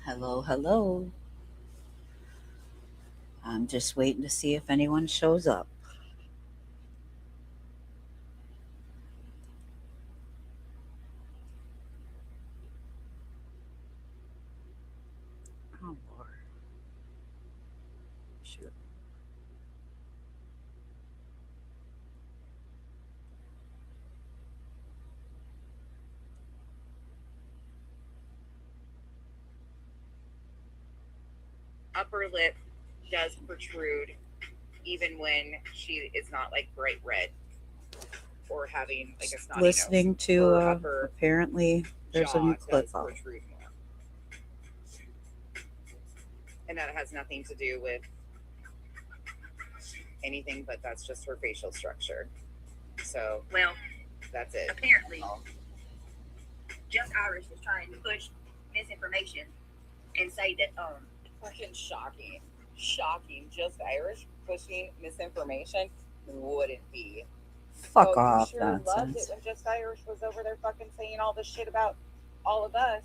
Hello, hello. I'm just waiting to see if anyone shows up. Oh, Lord. Shoot. Upper lip does protrude even when she is not like bright red or having like a Just snotty nose. listening to, Her upper apparently, there's a new jaw clip does out. protrude more. And that has nothing to do with anything, but that's just her facial structure. So, well, that's it. Apparently, Just Irish is trying to push misinformation and say that fucking shocking. Shocking. Just Irish pushing misinformation wouldn't be. Fuck Oh, you off, sure loved it nonsense. when Just Irish was over there fucking saying all this shit about all of us.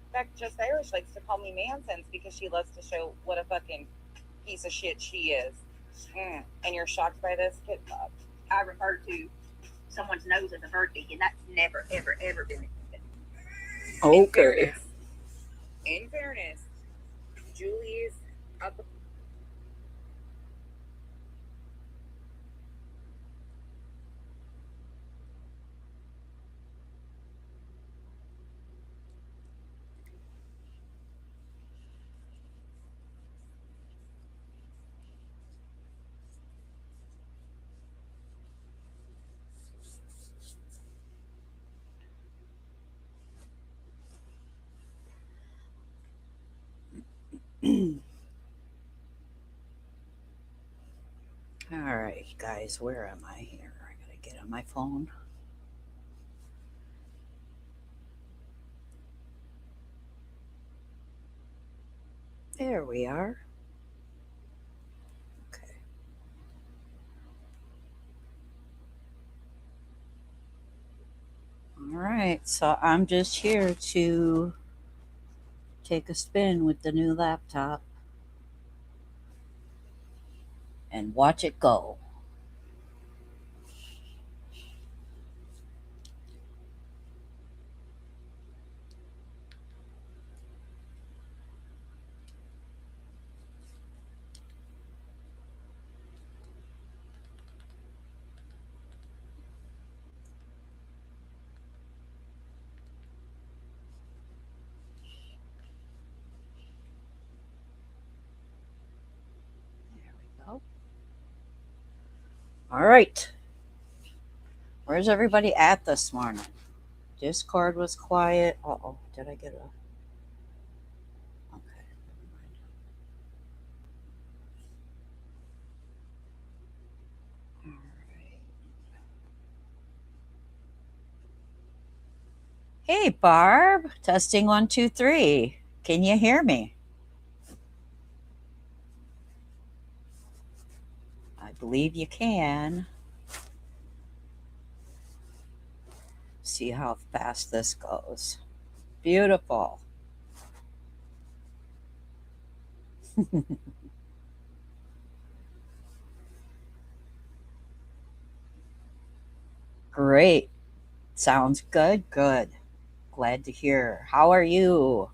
In fact, Just Irish likes to call me Mansons because she loves to show what a fucking piece of shit she is. And you're shocked by this, kid? I referred to someone's nose as a birthday, and that's never, ever, ever been. In Okay. fairness, in fairness, Julie's up. All right, guys, where am I here? I gotta get on my phone. There we are. Okay. All right, so I'm just here to take a spin with the new laptop and watch it go. There we go. All right. Where's everybody at this morning? Discord was quiet. Uh oh, did I get a? Okay, never mind. All right. Hey, Barb. Testing one, two, three. Can you hear me? I believe you can. See how fast this goes. Beautiful. Great. Sounds good. Good. Glad to hear. How are you?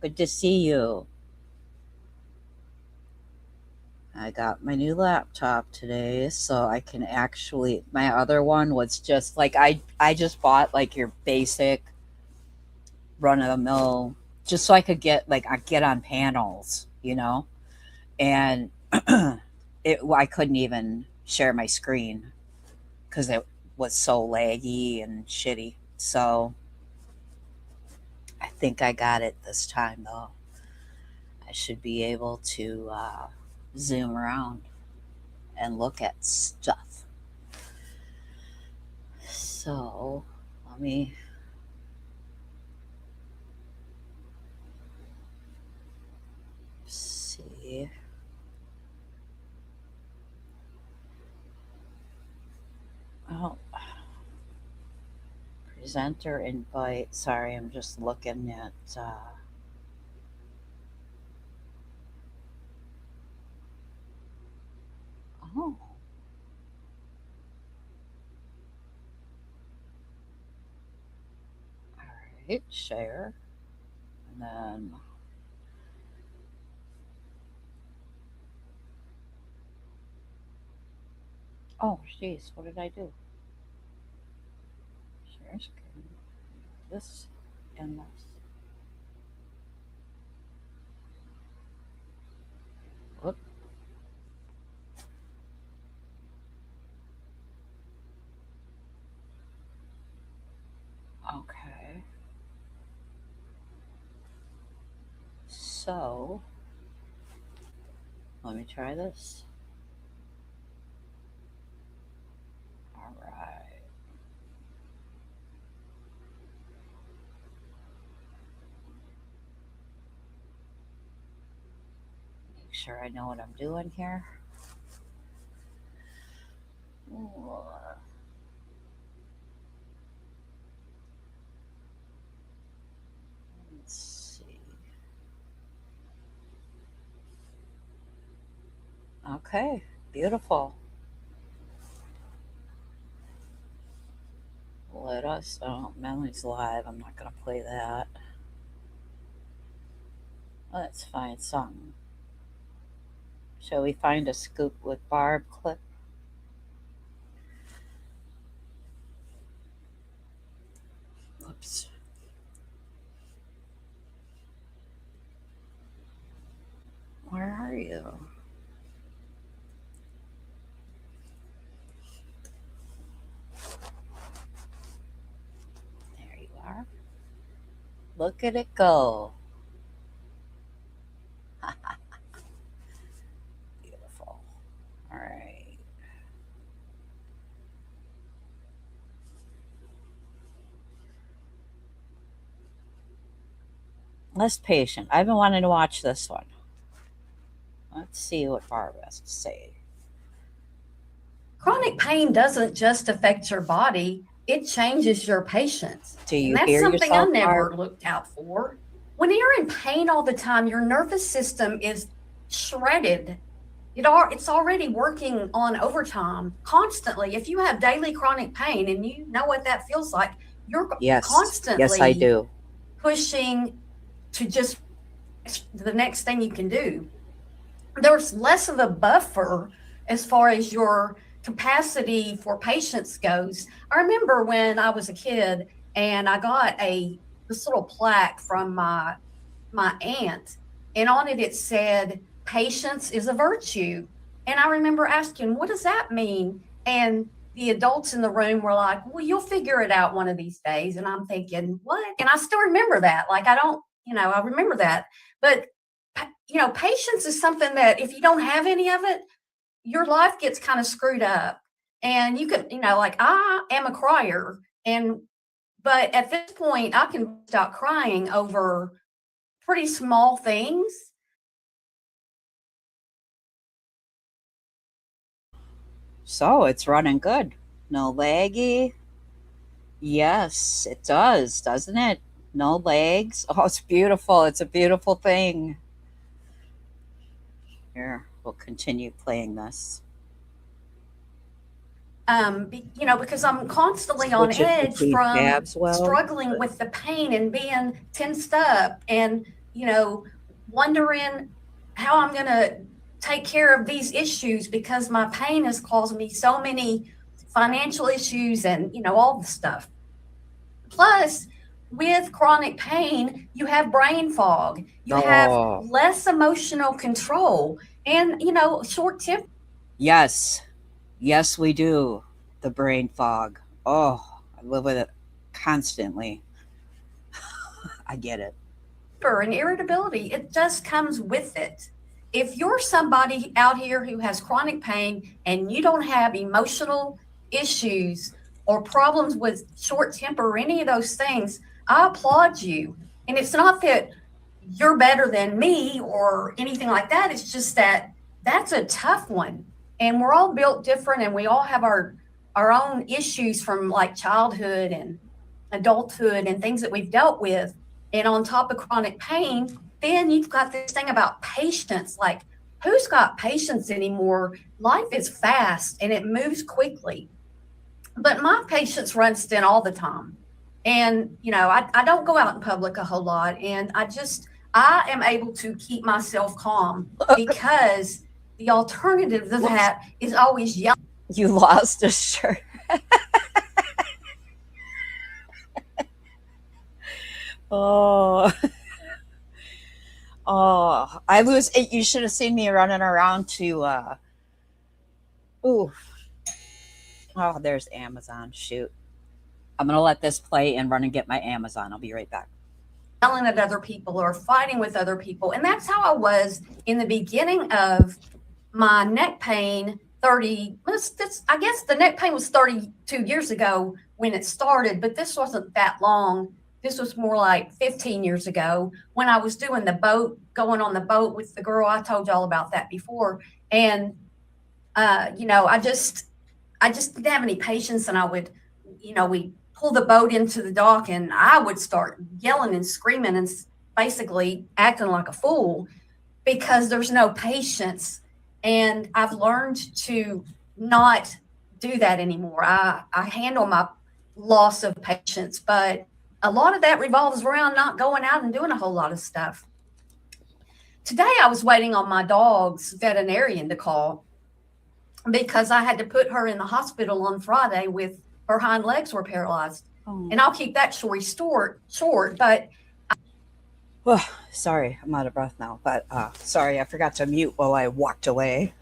Good to see you. I got my new laptop today, so I can actually. My other one was just like I just bought like your basic run of the mill, just so I could get like I get on panels, and I couldn't even share my screen because it was so laggy and shitty. So I think I got it this time though. I should be able to zoom around and look at stuff. So let me see. Oh, presenter invite. Sorry, I'm just looking at. right, share. And then, oh, jeez, what did I do? Share screen. This and this. Whoop. Okay. So, let me try this. All right. Make sure I know what I'm doing here. Ooh, let's see. Okay, beautiful. Let us. Oh, Melanie's live. I'm not gonna play that. Let's find some. Shall we find a scoop with Barb clip? Oops. Where are you? There you are. Look at it go. Beautiful. All right. Less patient. I've been wanting to watch this one. Let's see what Barb has to say. Chronic pain doesn't just affect your body, it changes your patience. Do And you that's hear something I yourself, never Barb? looked out for. When you're in pain all the time, your nervous system is shredded. It's already working on overtime constantly. If you have daily chronic pain and you know what that feels like, you're Yes. Yes, I constantly do. pushing to just the next thing you can do. There's less of a buffer as far as your capacity for patience goes. I remember when I was a kid and I got this little plaque from my aunt, and on it said, "Patience is a virtue." And I remember asking, "What does that mean?" And the adults in the room were like, "Well, you'll figure it out one of these days." And I'm thinking, "What?" And I still remember that. Like, I don't, I remember that. But patience is something that if you don't have any of it, your life gets kind of screwed up. And you could, like I am a crier, but at this point I can stop crying over pretty small things. So it's running good. No laggy. Yes, it does, doesn't it? No legs. Oh, it's beautiful. It's a beautiful thing. Here, we'll continue playing this. Because I'm constantly on Switch it edge between from tabs well. struggling with the pain and being tensed up and, wondering how I'm going to take care of these issues because my pain has caused me so many financial issues and, all the stuff. Plus, with chronic pain, you have brain fog, you have less emotional control, and, short temper. Yes. Yes, we do. The brain fog. Oh, I live with it constantly. I get it. And irritability, it just comes with it. If you're somebody out here who has chronic pain and you don't have emotional issues or problems with short temper or any of those things, I applaud you. And it's not that you're better than me or anything like that. It's just that that's a tough one. And we're all built different and we all have our own issues from like childhood and adulthood and things that we've dealt with. And on top of chronic pain, then you've got this thing about patience. Like, who's got patience anymore? Life is fast and it moves quickly. But my patience runs thin all the time. And, I don't go out in public a whole lot. And I am able to keep myself calm because the alternative to that is always yelling. You lost a shirt. Oh. Oh, I lose it. You should have seen me running around to ooh. Oh, there's Amazon. Shoot. I'm gonna let this play and run and get my Amazon. I'll be right back. Yelling at other people or fighting with other people. And that's how I was in the beginning of my neck pain. I guess the neck pain was 32 years ago when it started, but this wasn't that long. This was more like 15 years ago when I was doing going on the boat with the girl. I told y'all about that before. And, I just didn't have any patience, and I would, we pull the boat into the dock and I would start yelling and screaming and basically acting like a fool because there's no patience. And I've learned to not do that anymore. I handle my loss of patience, but a lot of that revolves around not going out and doing a whole lot of stuff. Today, I was waiting on my dog's veterinarian to call because I had to put her in the hospital on Friday with her hind legs were paralyzed. Oh. And I'll keep that story short, but Oh, sorry, I'm out of breath now. But sorry, I forgot to mute while I walked away.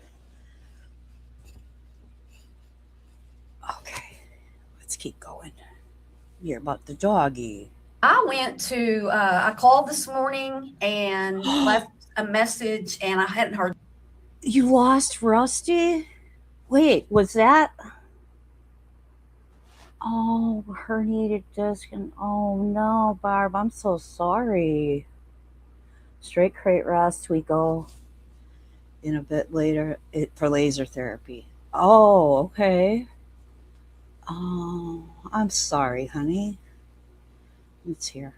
Okay, let's keep going. You're about the doggy. I called this morning and left a message, and I hadn't heard. You lost Rusty? Wait, was that? Oh, herniated disc, and oh no, Barb, I'm so sorry. Straight crate rest, we go in a bit later for laser therapy. Oh, okay. Oh, I'm sorry, honey. It's here.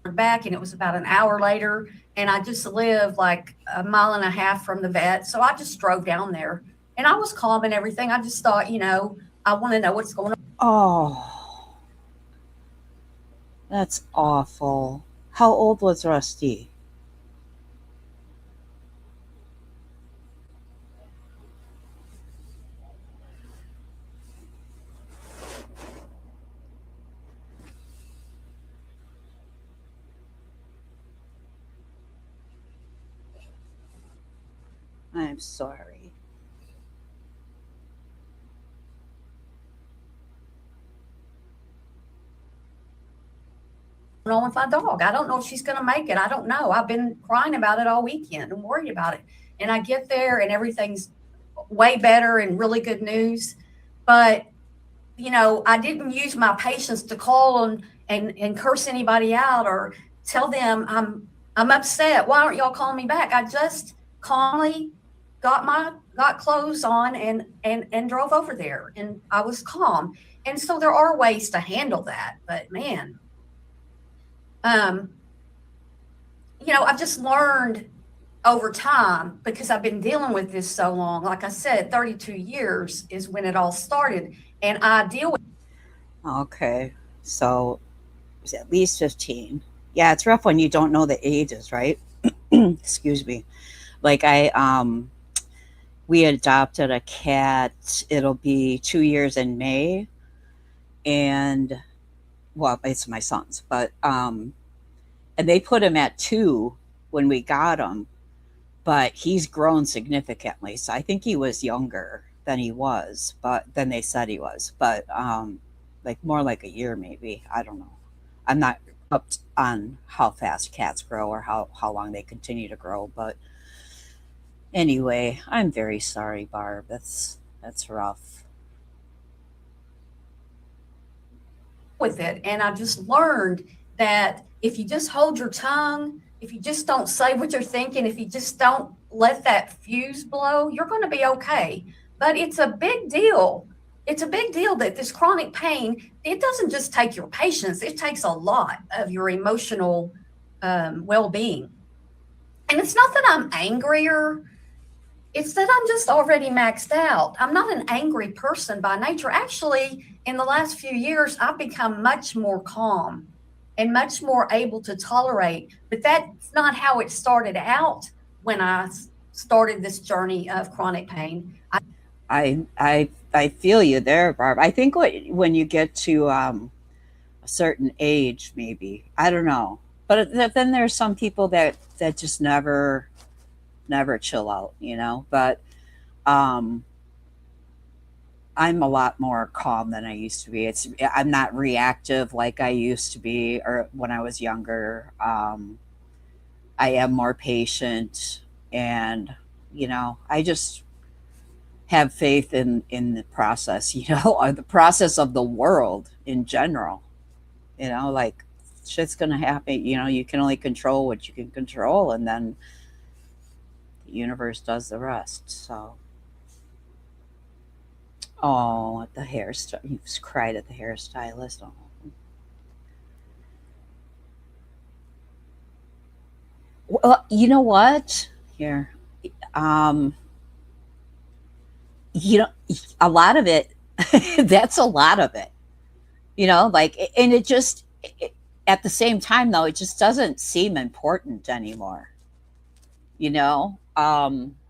Back, and it was about an hour later, and I just live like a mile and a half from the vet, so I just drove down there, and I was calm and everything. I just thought, I want to know what's going on. Oh, that's awful. How old was Rusty? I'm sorry. On with my dog. I don't know if she's going to make it. I don't know. I've been crying about it all weekend and worried about it. And I get there and everything's way better and really good news. But, I didn't use my patience to call and curse anybody out or tell them I'm upset. Why aren't y'all calling me back? I just calmly got clothes on and drove over there, and I was calm. And so there are ways to handle that, but man, I've just learned over time because I've been dealing with this so long. Like I said, 32 years is when it all started, and I deal with. Okay, so it's at least 15. Yeah, it's rough when you don't know the ages, right? Excuse me. Like we adopted a cat. It'll be 2 years in May, and well, it's my son's, but and they put him at 2 when we got him, but he's grown significantly. So I think he was younger than he was, but than they said he was, but like more like a year maybe. I don't know. I'm not up on how fast cats grow or how long they continue to grow, but anyway, I'm very sorry, Barb. That's rough. With it, and I just learned that if you just hold your tongue, if you just don't say what you're thinking, if you just don't let that fuse blow, you're going to be okay. But it's a big deal. It's a big deal that this chronic pain, it doesn't just take your patience, it takes a lot of your emotional well-being. And it's not that I'm angrier It's that I'm just already maxed out. I'm not an angry person by nature. Actually, in the last few years, I've become much more calm and much more able to tolerate. But that's not how it started out when I started this journey of chronic pain. I feel you there, Barb. I think when you get to a certain age, maybe I don't know, but then there's some people that just never chill out, you know. But um, I'm a lot more calm than I used to be. I'm not reactive like I used to be, or when I was younger. I am more patient, and I just have faith in the process, or the process of the world in general. Like shit's gonna happen. You can only control what you can control, and then the universe does the rest. So, oh, the hairstyle, you cried at the hairstylist. Oh. Well, you know what? Here, um, you know, a lot of it. That's a lot of it. Like, and at the same time, though, it just doesn't seem important anymore.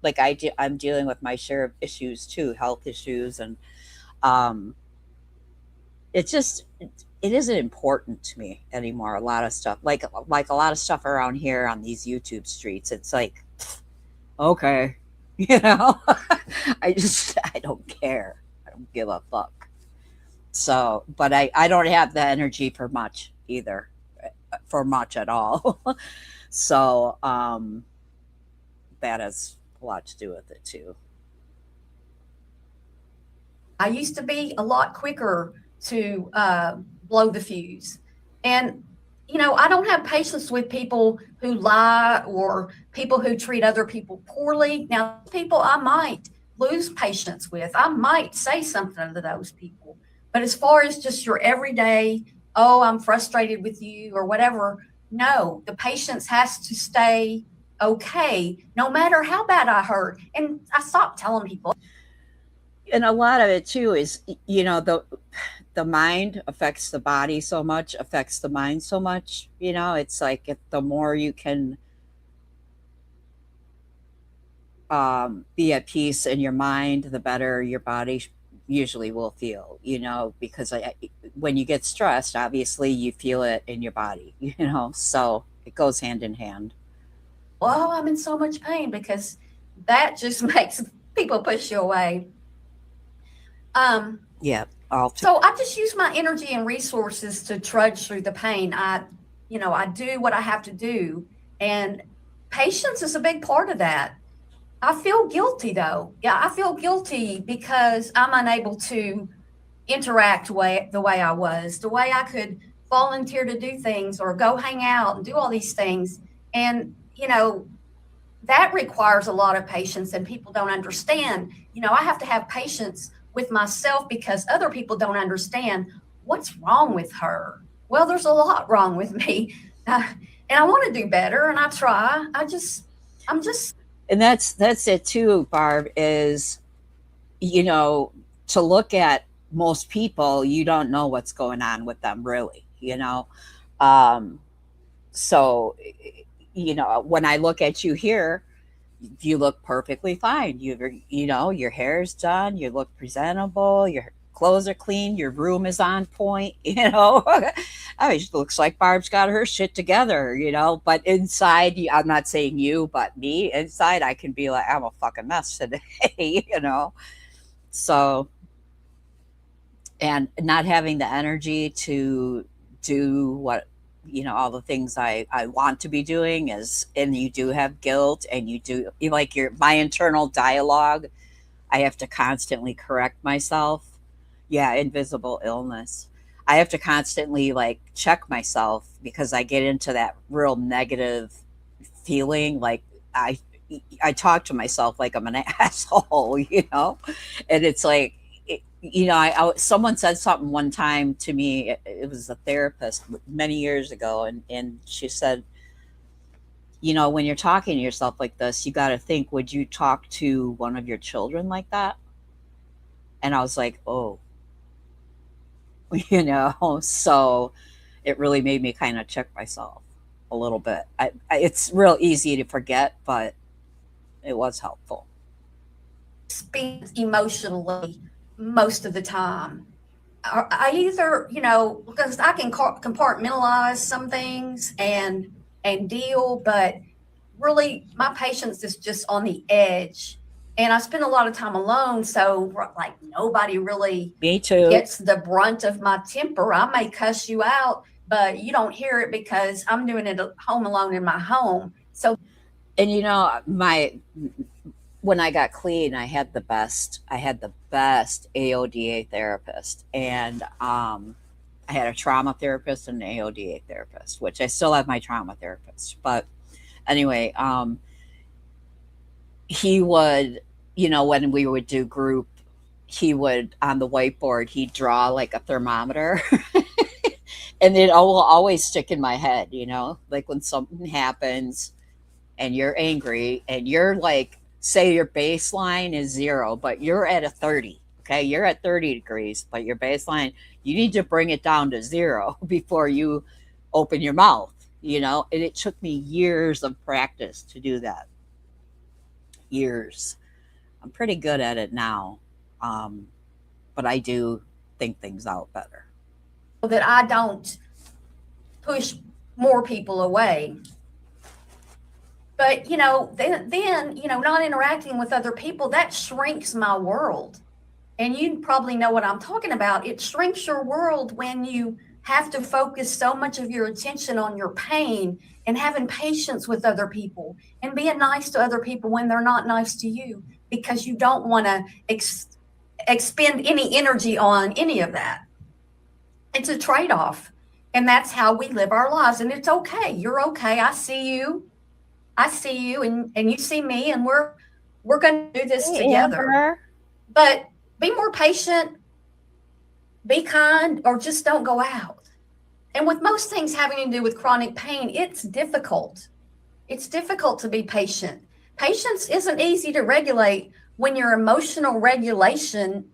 Like I'm dealing with my share of issues too, health issues, and um, it isn't important to me anymore. A lot of stuff, like a lot of stuff around here on these YouTube streets, it's like, okay, you know, I don't care. I don't give a fuck. So, but I don't have the energy for much either, for much at all. So, that has a lot to do with it too. I used to be a lot quicker to blow the fuse. And, I don't have patience with people who lie or people who treat other people poorly. Now, people I might lose patience with, I might say something to those people. But as far as just your everyday, oh, I'm frustrated with you or whatever, no, the patience has to stay okay, no matter how bad I hurt. And I stopped telling people. And a lot of it too is, the mind affects the body so much, affects the mind so much. It's like if the more you can be at peace in your mind, the better your body usually will feel. Because when you get stressed, obviously you feel it in your body. So it goes hand in hand. Oh, I'm in so much pain because that just makes people push you away. Yeah, all too. So I just use my energy and resources to trudge through the pain. I do what I have to do, and patience is a big part of that. I feel guilty though. Yeah, I feel guilty because I'm unable to interact the way I was, the way I could volunteer to do things or go hang out and do all these things. And, that requires a lot of patience and people don't understand. I have to have patience with myself because other people don't understand what's wrong with her. Well, there's a lot wrong with me. And I want to do better and I try. I'm just. And that's it too, Barb, is, to look at most people, you don't know what's going on with them really. So, when I look at you here, you look perfectly fine. Your hair's done, you look presentable, your clothes are clean, your room is on point. I mean, it looks like Barb's got her shit together. But inside, I'm not saying you, but me, inside I can be like, I'm a fucking mess today. So, and not having the energy to do what, all the things I want to be doing is, and you do have guilt, and like my internal dialogue, I have to constantly correct myself. Yeah, invisible illness. I have to constantly like check myself because I get into that real negative feeling. Like I, I talk to myself like I'm an asshole. And it's like, someone said something one time to me. It was a therapist many years ago, and she said, you know, when you're talking to yourself like this, you got to think, would you talk to one of your children like that? And I was like, oh, you know, so it really made me kind of check myself a little bit. It's real easy to forget, but it was helpful. Speak emotionally most of the time. I either, you know, because I can compartmentalize some things and deal, but really my patience is just on the edge. And I spend a lot of time alone, so like nobody really Me too. gets the brunt of my temper. I may cuss you out, but you don't hear it because I'm doing it home alone in my home. So And you know, my when I got clean, I had the best AODA therapist, and I had a trauma therapist and an AODA therapist, which I still have my trauma therapist. But anyway, he would, you know, when we would do group, he would on the whiteboard he'd draw like a thermometer, and it will always stick in my head. You know, like when something happens and you're angry and you're like, say your baseline is 0 but you're at a 30, okay, you're at 30 degrees but your baseline, you need to bring it down to 0 before you open your mouth, you know. And it took me years of practice to do that. Years. I'm pretty good at it now, um, but I do think things out better. that I don't push more people away. But you know, then you know, not interacting with other people, that shrinks my world. And you probably know what I'm talking about. It shrinks your world when you have to focus so much of your attention on your pain and having patience with other people and being nice to other people when they're not nice to you because you don't want to expend any energy on any of that. It's a trade off. And that's how we live our lives. And it's okay. You're okay. I see you. I see you and you see me, and we're going to do this Hey, together. Amber. But be more patient, be kind, or just don't go out. And with most things having to do with chronic pain, it's difficult. It's difficult to be patient. Patience isn't easy to regulate when your emotional regulation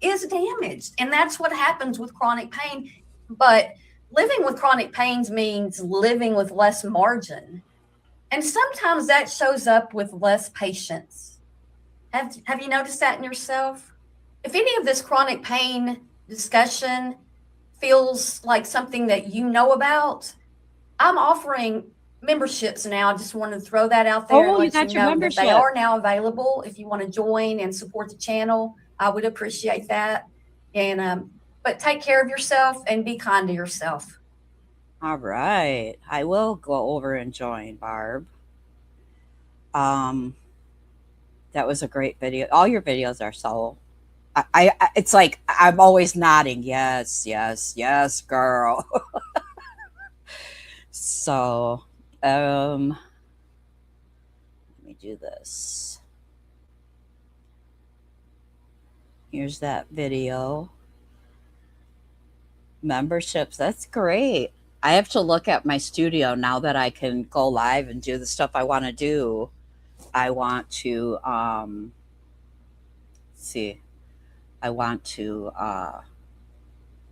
is damaged. And that's what happens with chronic pain. But living with chronic pains means living with less margin. And sometimes that shows up with less patience. Have you noticed that in yourself? If any of this chronic pain discussion feels like something that you know about, I'm offering memberships now. I just wanted to throw that out there and Oh, you let you got your know that membership. they are now available. If you want to join and support the channel, I would appreciate that. And but take care of yourself and be kind to yourself. All right, I will go over and join, Barb. um that was a great video. All your videos are so, it's like I'm always nodding, yes, yes, yes, girl. So, let me do this. Here's that video. Memberships, that's great. I have to look at my studio now that I can go live and do the stuff I want to do. I want to see. I want to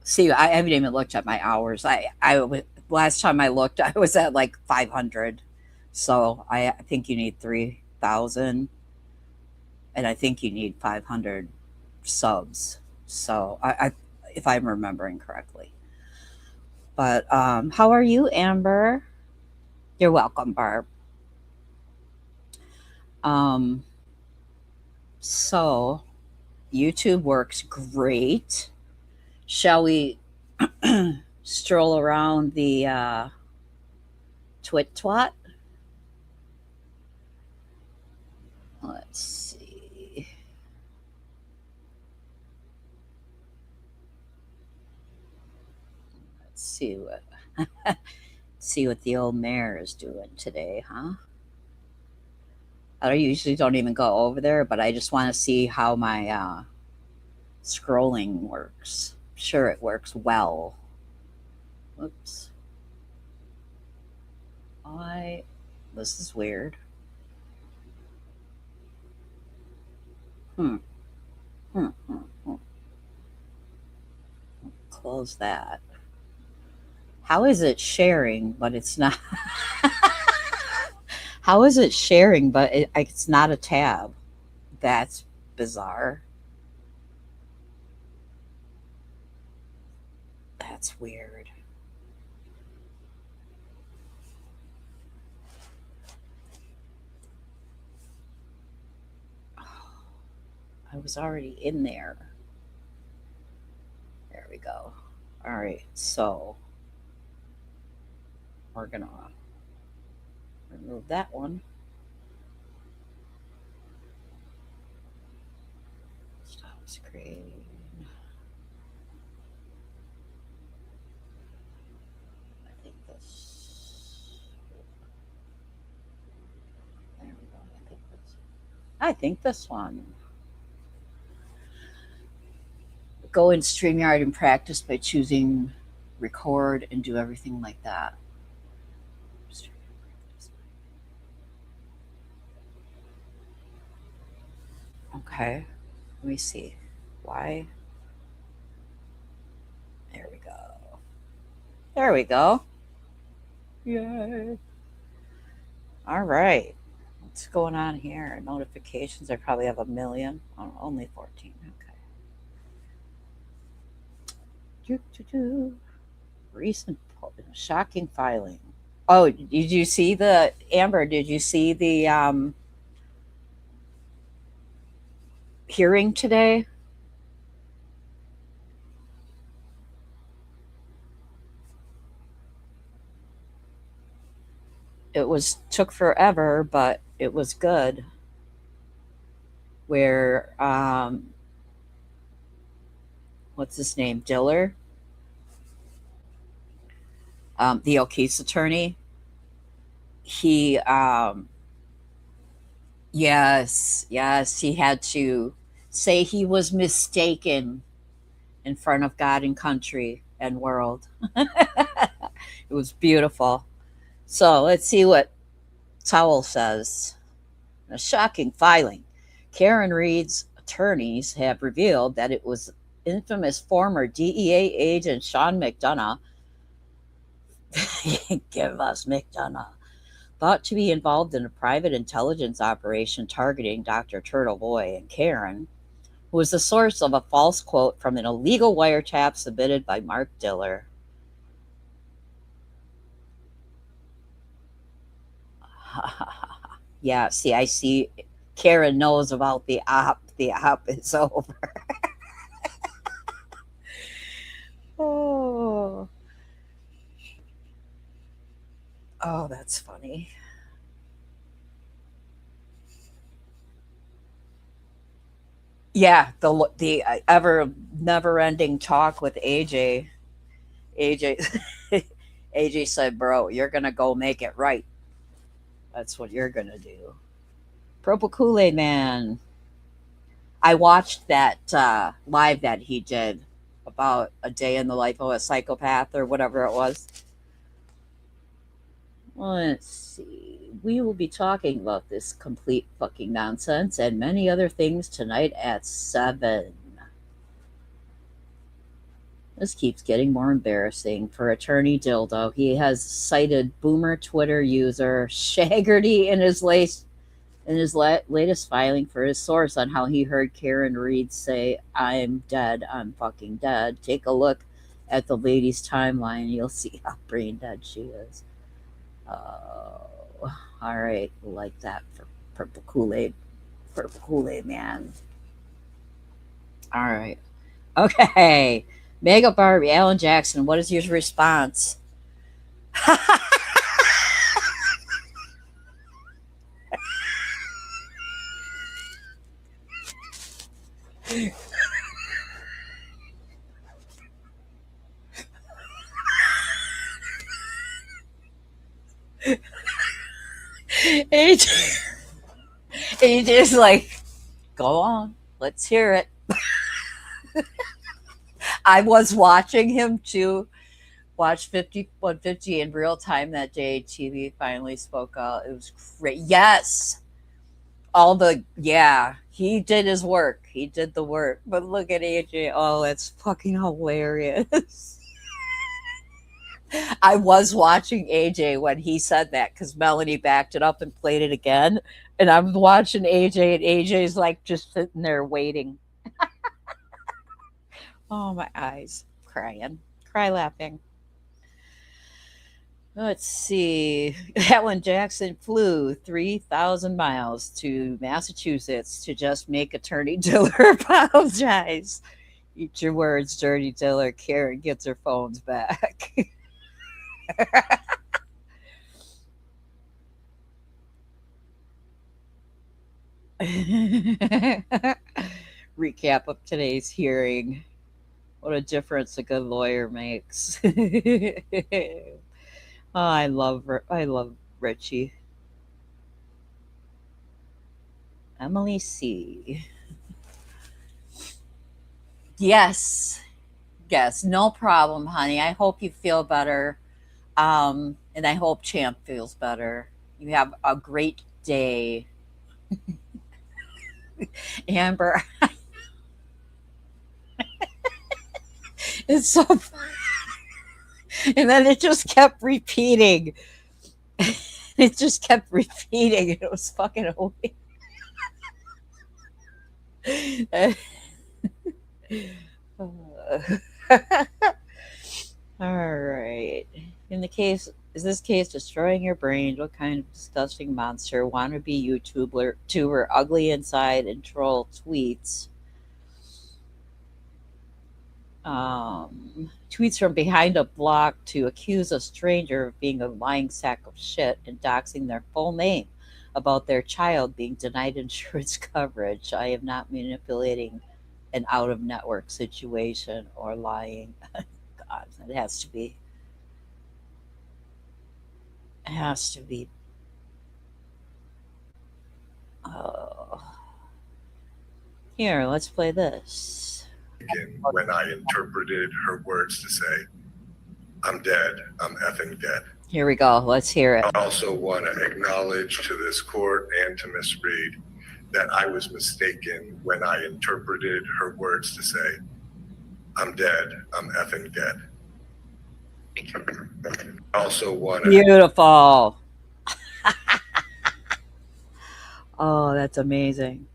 see. I haven't even looked at my hours. Last time I looked, I was at like 500. So I think you need 3,000, and I think you need 500 subs. So if I'm remembering correctly. But how are you, Amber? You're welcome, Barb. Um, so YouTube works great. Shall we stroll around the twit twat? Let's see. Let's see what see what the old mayor is doing today, huh? I usually don't even go over there, but I just want to see how my scrolling works. Sure, it works well. Whoops. I This is weird. Hmm. Hmm. Hmm. Hmm. Close that. How is it sharing, but it's not? How is it sharing, but it's not a tab? That's bizarre. That's weird. I was already in there. There we go. All right, so we're gonna remove that one. Stop screen. I think this. There we go. I think this one. Go in StreamYard and practice by choosing record and do everything like that. Okay, let me see. Why? There we go. There we go. Yay. All right. What's going on here? Notifications. I probably have a million. Oh, only 14. Okay. Doo-doo-doo. Recent shocking filing. Oh, did you see the Amber? Did you see the hearing today? It was took forever, but it was good. Where what's his name? Diller, the O'Keefe's attorney. He yes, he had to say he was mistaken in front of God and country and world. It was beautiful. So let's see what Towell says. A shocking filing. Karen Reed's attorneys have revealed that it was infamous former DEA agent Sean McDonough, give us McDonough, thought to be involved in a private intelligence operation targeting Dr. Turtle Boy and Karen, who was the source of a false quote from an illegal wiretap submitted by Mark Diller. Yeah, see, I see Karen knows about the op. The op is over. Oh. Oh, that's funny. Yeah, the ever never ending talk with AJ. AJ AJ said, "Bro, you're gonna go make it right. That's what you're gonna do." Purple Kool Aid Man. I watched that live that he did about a day in the life of a psychopath or whatever it was. Let's see. We will be talking about this complete fucking nonsense and many other things tonight at 7. This keeps getting more embarrassing for Attorney Dildo. He has cited boomer Twitter user Shaggerty in his latest filing for his source on how he heard Karen Reed say, "I'm dead, I'm fucking dead." Take a look at the lady's timeline. You'll see how brain dead she is. Oh, all right. Like that for Purple Kool-Aid. Purple Kool-Aid Man. All right. Okay. Mega Barbie, Alan Jackson, what is your response? AJ, AJ's like, go on, let's hear it. I was watching him too watched 5150 in real time that day. TV finally spoke out. It was great. Yes. He did his work. He did the work. But look at AJ. Oh, that's fucking hilarious. I was watching AJ when he said that because Melanie backed it up and played it again. And I'm watching AJ, and AJ's like just sitting there waiting. Oh, my eyes. Cry laughing. Let's see. Alan Jackson flew 3,000 miles to Massachusetts to just make Attorney Diller apologize. Eat your words, Dirty Diller. Karen gets her phones back. Recap of today's hearing. What a difference a good lawyer makes. Oh, I love Richie. Emily C. Yes. Yes, no problem, honey. I hope you feel better. And I hope Champ feels better. You have a great day. Amber, it's so fun. And then it just kept repeating. It just kept repeating. It was fucking weird. All right. Is this case destroying your brain? What kind of disgusting monster wannabe YouTuber, ugly inside and troll tweets? Tweets from behind a block to accuse a stranger of being a lying sack of shit and doxing their full name about their child being denied insurance coverage. I am not manipulating an out of network situation or lying. God, it has to be. It has to be. Oh. Here, let's play this. When I interpreted her words to say, I'm dead, I'm effing dead. Here we go. Let's hear it. I also want to acknowledge to this court and to Miss Reed that I was mistaken when I interpreted her words to say, I'm dead, I'm effing dead. I also want to... Beautiful. Oh, that's amazing.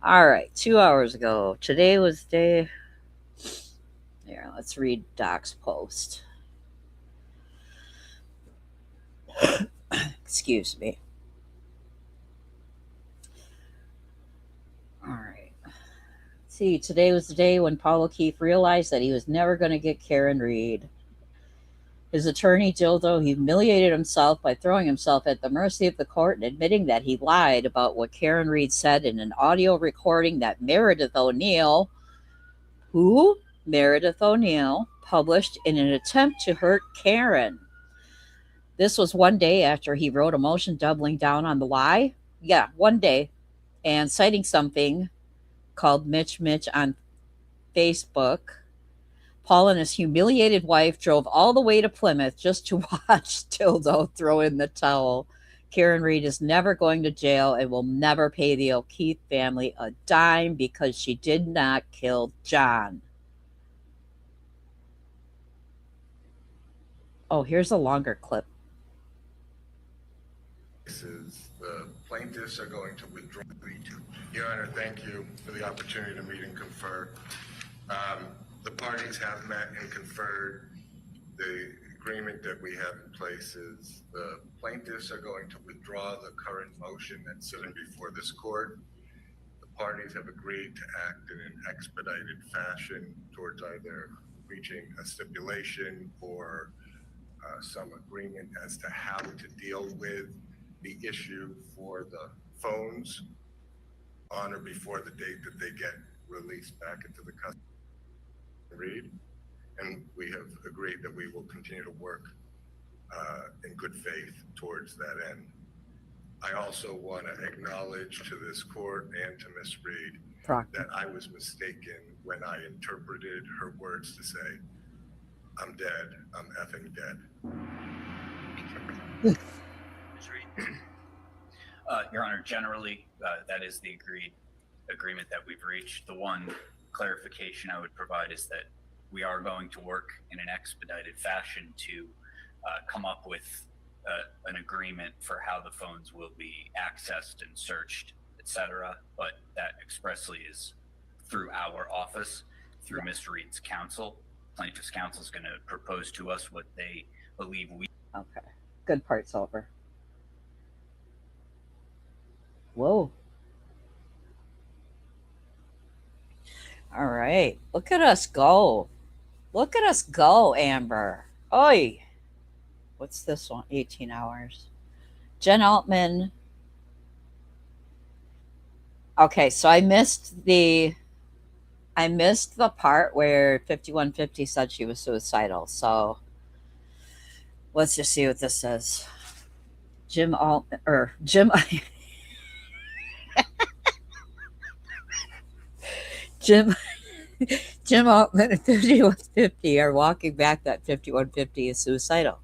All right, 2 hours ago. Today was day... Here, let's read Doc's post. Excuse me. All right. See, today was the day when Paul O'Keefe realized that he was never going to get Karen Reed. His attorney, Dildo, humiliated himself by throwing himself at the mercy of the court and admitting that he lied about what Karen Reed said in an audio recording that Meredith O'Neill, published in an attempt to hurt Karen. This was one day after he wrote a motion doubling down on the lie. Yeah, one day. And citing something called Mitch on Facebook. Paul and his humiliated wife drove all the way to Plymouth just to watch Dildo throw in the towel. Karen Reed is never going to jail and will never pay the O'Keefe family a dime because she did not kill John. Oh, here's a longer clip. The plaintiffs are going to withdraw. Your Honor, thank you for the opportunity to meet and confer. The parties have met and conferred. The agreement that we have in place is the plaintiffs are going to withdraw the current motion that's sitting before this court. The parties have agreed to act in an expedited fashion towards either reaching a stipulation or some agreement as to how to deal with the issue for the phones on or before the date that they get released back into the custody. Read, and we have agreed that we will continue to work in good faith towards that end. I also want to acknowledge to this court and to Ms. Reed that I was mistaken when I interpreted her words to say, I'm dead. I'm effing dead. Ms. Reed? Your Honor, generally, that is the agreement that we've reached. The one clarification I would provide is that we are going to work in an expedited fashion to come up with an agreement for how the phones will be accessed and searched, etc. But that expressly is through our office, through Ms. Reed's counsel. Plaintiff's counsel is going to propose to us what they believe we. Okay. Good part's over. Whoa. All right. Look at us go. Look at us go, Amber. Oi. What's this one? 18 hours. Jen Altman. Okay, so I missed the part where 5150 said she was suicidal. So let's just see what this says. Jim Altman Jim Altman and 5150 are walking back that 5150 is suicidal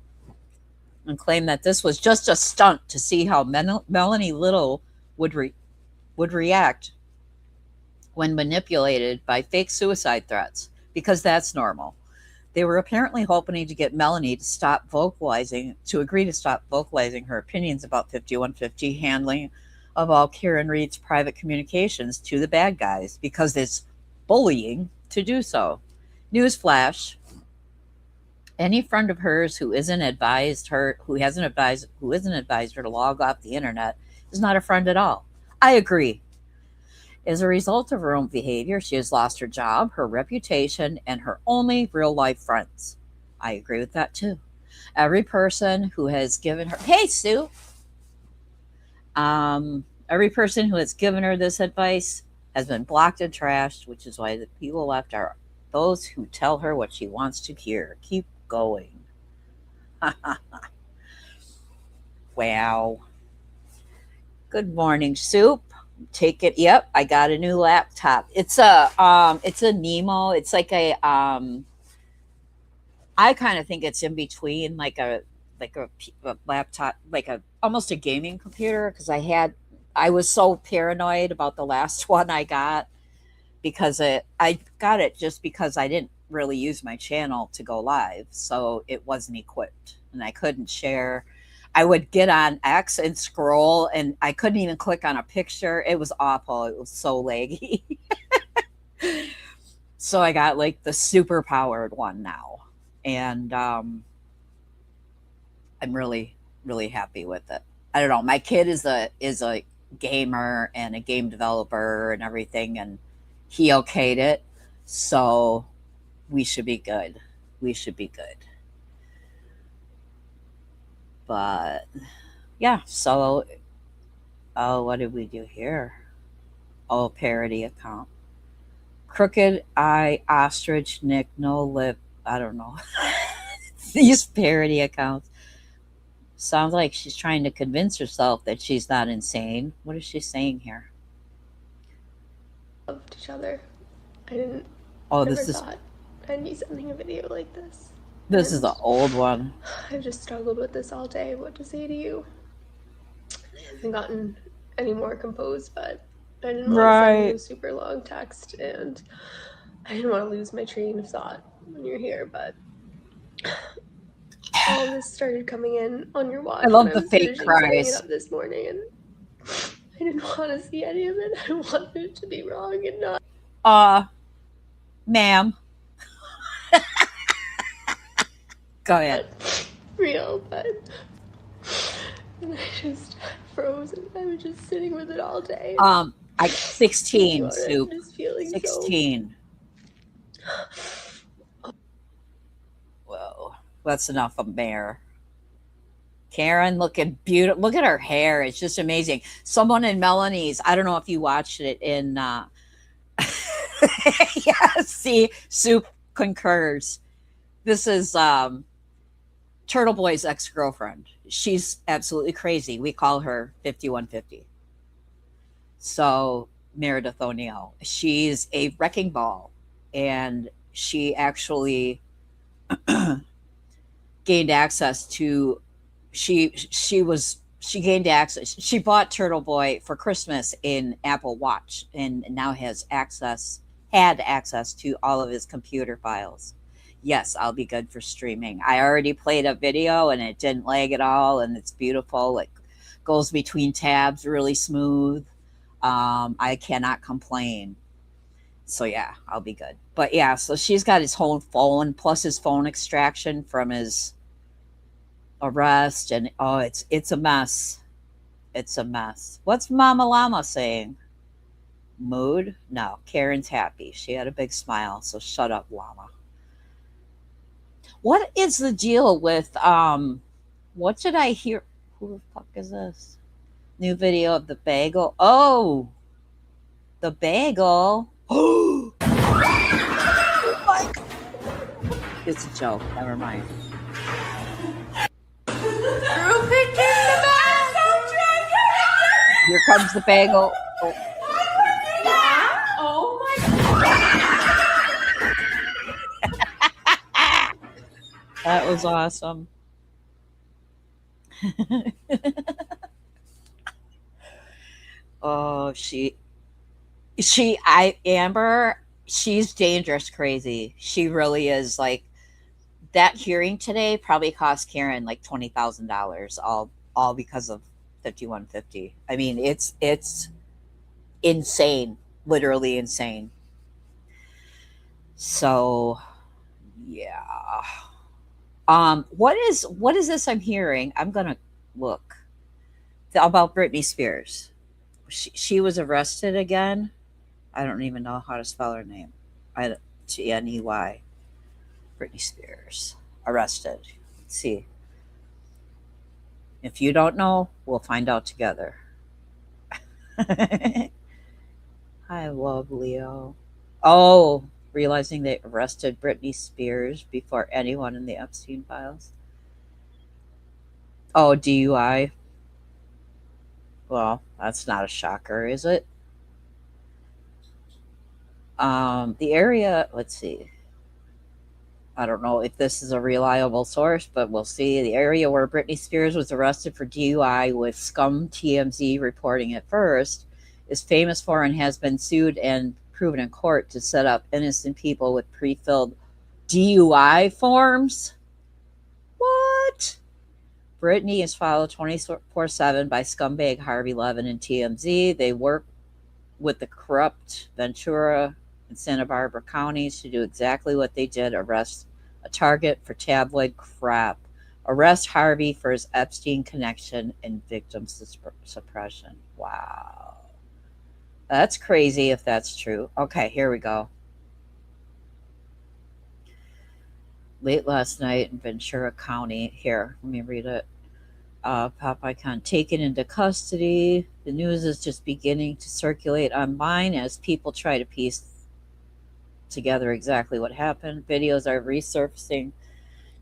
and claim that this was just a stunt to see how Melanie Little would react when manipulated by fake suicide threats, because that's normal. They were apparently hoping to get Melanie to agree to stop vocalizing her opinions about 5150 handling of all Karen Reed's private communications to the bad guys, because it's bullying to do so. Newsflash: any friend of hers who hasn't advised her to log off the internet is not a friend at all. I agree. As a result of her own behavior, she has lost her job, her reputation, and her only real-life friends. I agree with that too. Every person who has given her... Hey, Sue! Every person who has given her this advice has been blocked and trashed, which is why the people left are those who tell her what she wants to hear. Keep going. Wow. Good morning, Soup. Take it. Yep, I got a new laptop. It's a Nemo. It's like a I kind of think it's in between like a laptop, like almost a gaming computer, because I was so paranoid about the last one I got, because I got it just because I didn't really use my channel to go live, so it wasn't equipped and I couldn't share. I would get on X and scroll and I couldn't even click on a picture. It was awful. It was so laggy. So I got like the super powered one now, and I'm really, really happy with it. I don't know. My kid is a gamer and a game developer and everything, and he okayed it. So we should be good. We should be good. But yeah, so what did we do here? Oh, parody account. Crooked Eye, Ostrich, Nick, No Lip. I don't know. These parody accounts. Sounds like she's trying to convince herself that she's not insane. What is she saying here? Loved each other. I didn't thought I'd be sending a video like this. This is the old one. I've just struggled with this all day, what to say to you. I haven't gotten any more composed, but I didn't want to send you a super long text, and I didn't want to lose my train of thought when you're here, but all this started coming in on your watch. I love the fake cries. It up this morning, and I didn't want to see any of it. I wanted it to be wrong and not. Ma'am. Go ahead. Real, but and I just froze, and I was just sitting with it all day. 16, Soup. Just feeling 16. Whoa, that's enough of Mare. Karen looking beautiful. Look at her hair. It's just amazing. Someone in Melanie's, I don't know if you watched it in, yeah, see, Soup concurs. This is Turtle Boy's ex-girlfriend. She's absolutely crazy. We call her 5150. So Meredith O'Neill, she's a wrecking ball, and she actually gained access to. She gained access. She bought Turtle Boy for Christmas in Apple Watch, and now had access to all of his computer files. Yes, I'll be good for streaming. I already played a video and it didn't lag at all, and it's beautiful. It goes between tabs really smooth. I cannot complain. So yeah, I'll be good. But yeah, so she's got his whole phone plus his phone extraction from his arrest, and oh, it's a mess. It's a mess. What's Mama Llama saying? Mood? No, Karen's happy. She had a big smile, so shut up, Llama. What is the deal with what did I hear? Who the fuck is this? New video of the bagel. Oh, the bagel. Oh my God. It's a joke. Never mind. Here comes the bagel. Oh. Oh my That was awesome. Oh, Amber, she's dangerous crazy. She really is. Like, that hearing today probably cost Karen like $20,000, all because of 5150. I mean, it's insane, literally insane. So, yeah. What is this I'm hearing? I'm gonna look about Britney Spears. She was arrested again. I don't even know how to spell her name. G-N-E-Y. Britney Spears arrested. Let's see. If you don't know, we'll find out together. I love Leo. Oh, realizing they arrested Britney Spears before anyone in the Epstein files. Oh, DUI. Well, that's not a shocker, is it? The area, let's see. I don't know if this is a reliable source, but we'll see. The area where Britney Spears was arrested for DUI, with Scum TMZ reporting it first, is famous for and has been sued and proven in court to set up innocent people with pre-filled DUI forms. What? Britney is followed 24/7 by scumbag Harvey Levin and TMZ. They work with the corrupt Ventura and Santa Barbara counties to do exactly what they did: arrest a target for tabloid crap, arrest Harvey for his Epstein connection, and victim suppression. Wow. That's crazy if that's true. Okay, here we go. Late last night in Ventura County. Here, let me read it. Pop icon taken into custody. The news is just beginning to circulate online as people try to piece together exactly what happened. Videos are resurfacing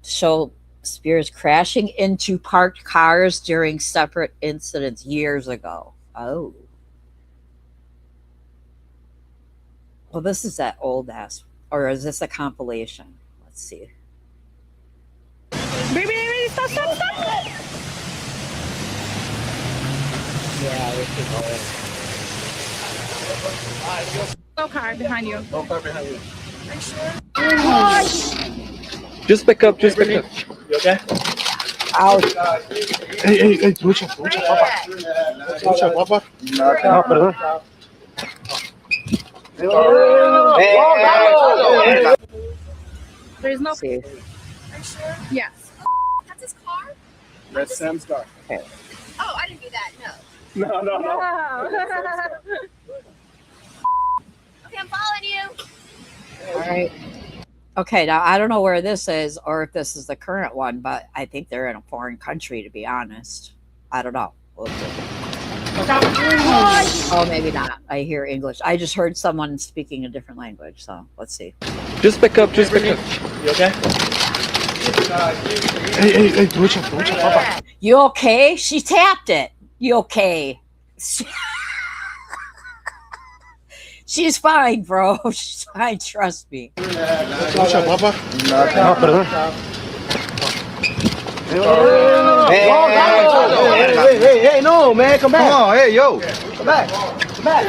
to show Spears crashing into parked cars during separate incidents years ago. Oh. Well, this is that old ass, or is this a compilation? Let's see. Baby, stop. Yeah, we can go in. No car behind you. No car behind you. Just pick up. You okay? Ouch. Hey, lucha, papá. No, perdón. There's no. See. Yes. That's his car? That's Sam's car. Oh, I didn't do that. No. No. Okay, I'm following you. All right. Okay, now I don't know where this is or if this is the current one, but I think they're in a foreign country, to be honest. I don't know. We'll see. Oh, maybe not. I hear English. I just heard someone speaking a different language, so let's see. Just pick up. You okay? Hey, lucha, papá. You okay? She tapped it. You okay? She's fine, bro. She's fine. Trust me. What's up, Papa? No, perdón. Hey, no, man, come back. Come on, hey, yo. Come back. Come back.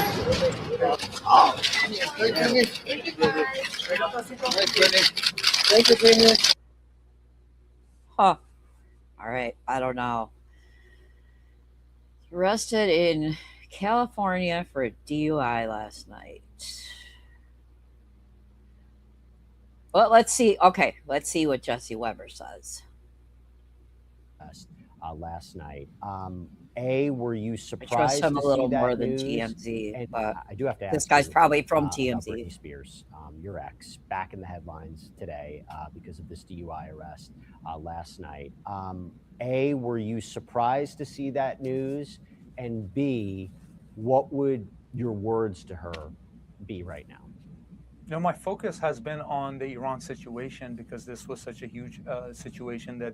Thank you, Junior. Huh. All right. I don't know. Arrested in California for a DUI last night. Well, let's see. Okay, let's see what Jesse Weber says. Last night. Were you I surprised trust him to a little see that more than news? TMZ, And but I do have to ask this guy's you, probably from about TMZ. Britney Spears, your ex, back in the headlines today because of this DUI arrest last night. Were you surprised to see that news? And B, what would your words to her be right now? You know, my focus has been on the Iran situation because this was such a huge situation that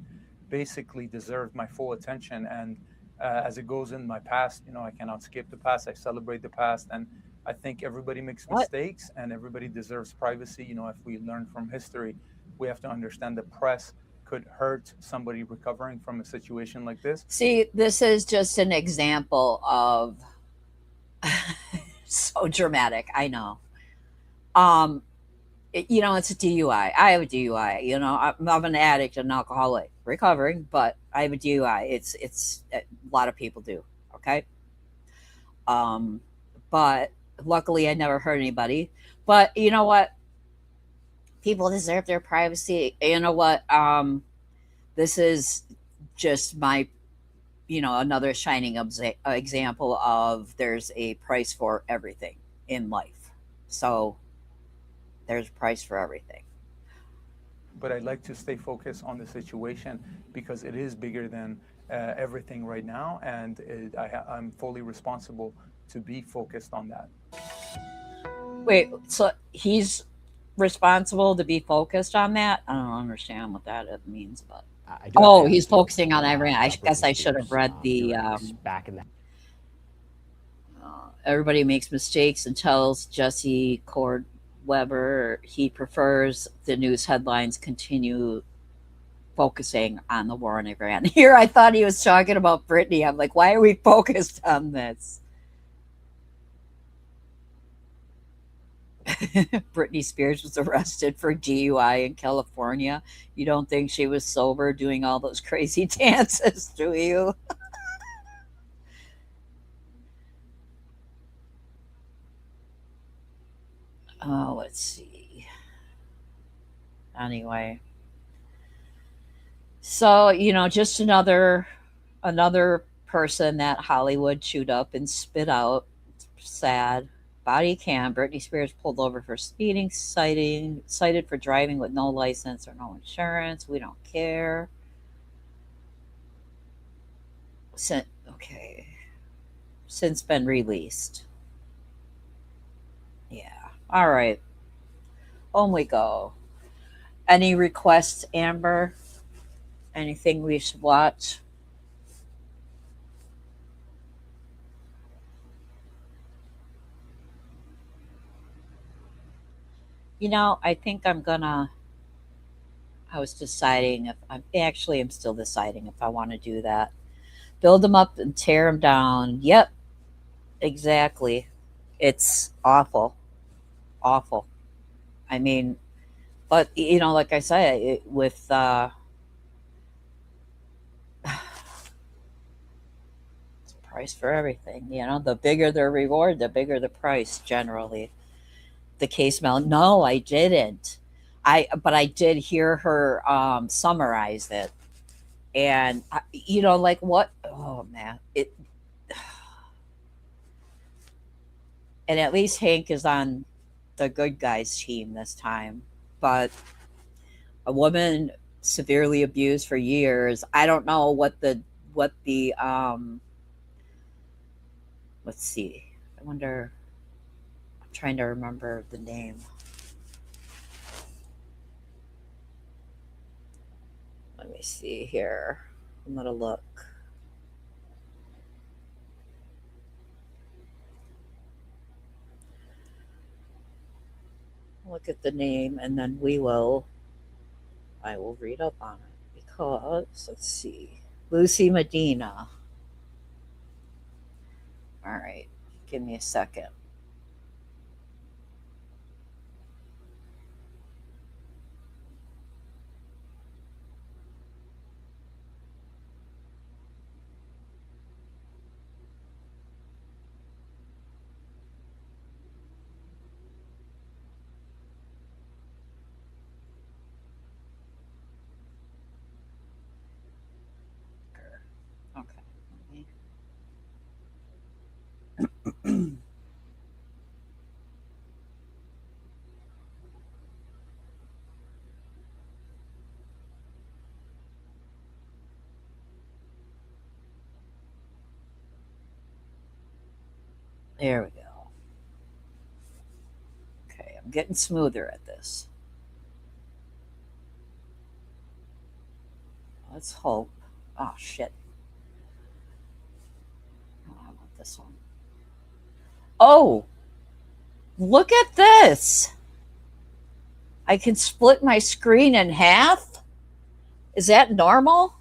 basically deserved my full attention. And as it goes in my past, you know, I cannot skip the past. I celebrate the past. And I think everybody makes mistakes and everybody deserves privacy. You know, if we learn from history, we have to understand the press could hurt somebody recovering from a situation like this. See, this is just an example of so dramatic. I know. You know, it's a DUI. I have a DUI. You know, I'm an addict and alcoholic, recovering, but I have a DUI. It's a lot of people do. Okay. But luckily I never hurt anybody. But you know what? People deserve their privacy. You know what? This is just my, you know, another shining example of there's a price for everything in life. So there's a price for everything. But I'd like to stay focused on the situation because it is bigger than everything right now. And I'm fully responsible to be focused on that. Wait, so he's responsible to be focused on that? I don't understand what that means, but he's focusing on everything. I guess I should have read the back in the everybody makes mistakes and tells Jesse Cord Weber he prefers the news headlines continue focusing on the war in Iran. Here I thought he was talking about Britney. I'm like, why are we focused on this? Britney Spears was arrested for DUI in California. You don't think she was sober doing all those crazy dances, do you? Oh, let's see. Anyway. So, you know, just another person that Hollywood chewed up and spit out. It's sad. Body cam. Britney Spears pulled over for speeding, cited for driving with no license or no insurance. We don't care. Okay. Since been released. Yeah. All right. On we go. Any requests, Amber? Anything we should watch? You know, I think I was deciding if I'm still deciding if I want to do that. Build them up and tear them down. Yep. Exactly. It's awful. Awful. I mean, but you know, like I said, with it's a price for everything. You know, the bigger the reward, the bigger the price. Generally, the case Mel. No, I didn't. But I did hear her summarize it, and you know, like what? Oh man, it. And at least Hank is on the good guys team this time, but a woman severely abused for years. I don't know what the let's see. I wonder. I'm trying to remember the name. Let me see here. I'm gonna look. look at the name and then I will read up on it because, let's see, Lucy Medina. All right, give me a second. Okay. There we go. Okay, I'm getting smoother at this. Let's hope. Oh, shit. Oh, I want this one. Oh, look at this. I can split my screen in half. Is that normal?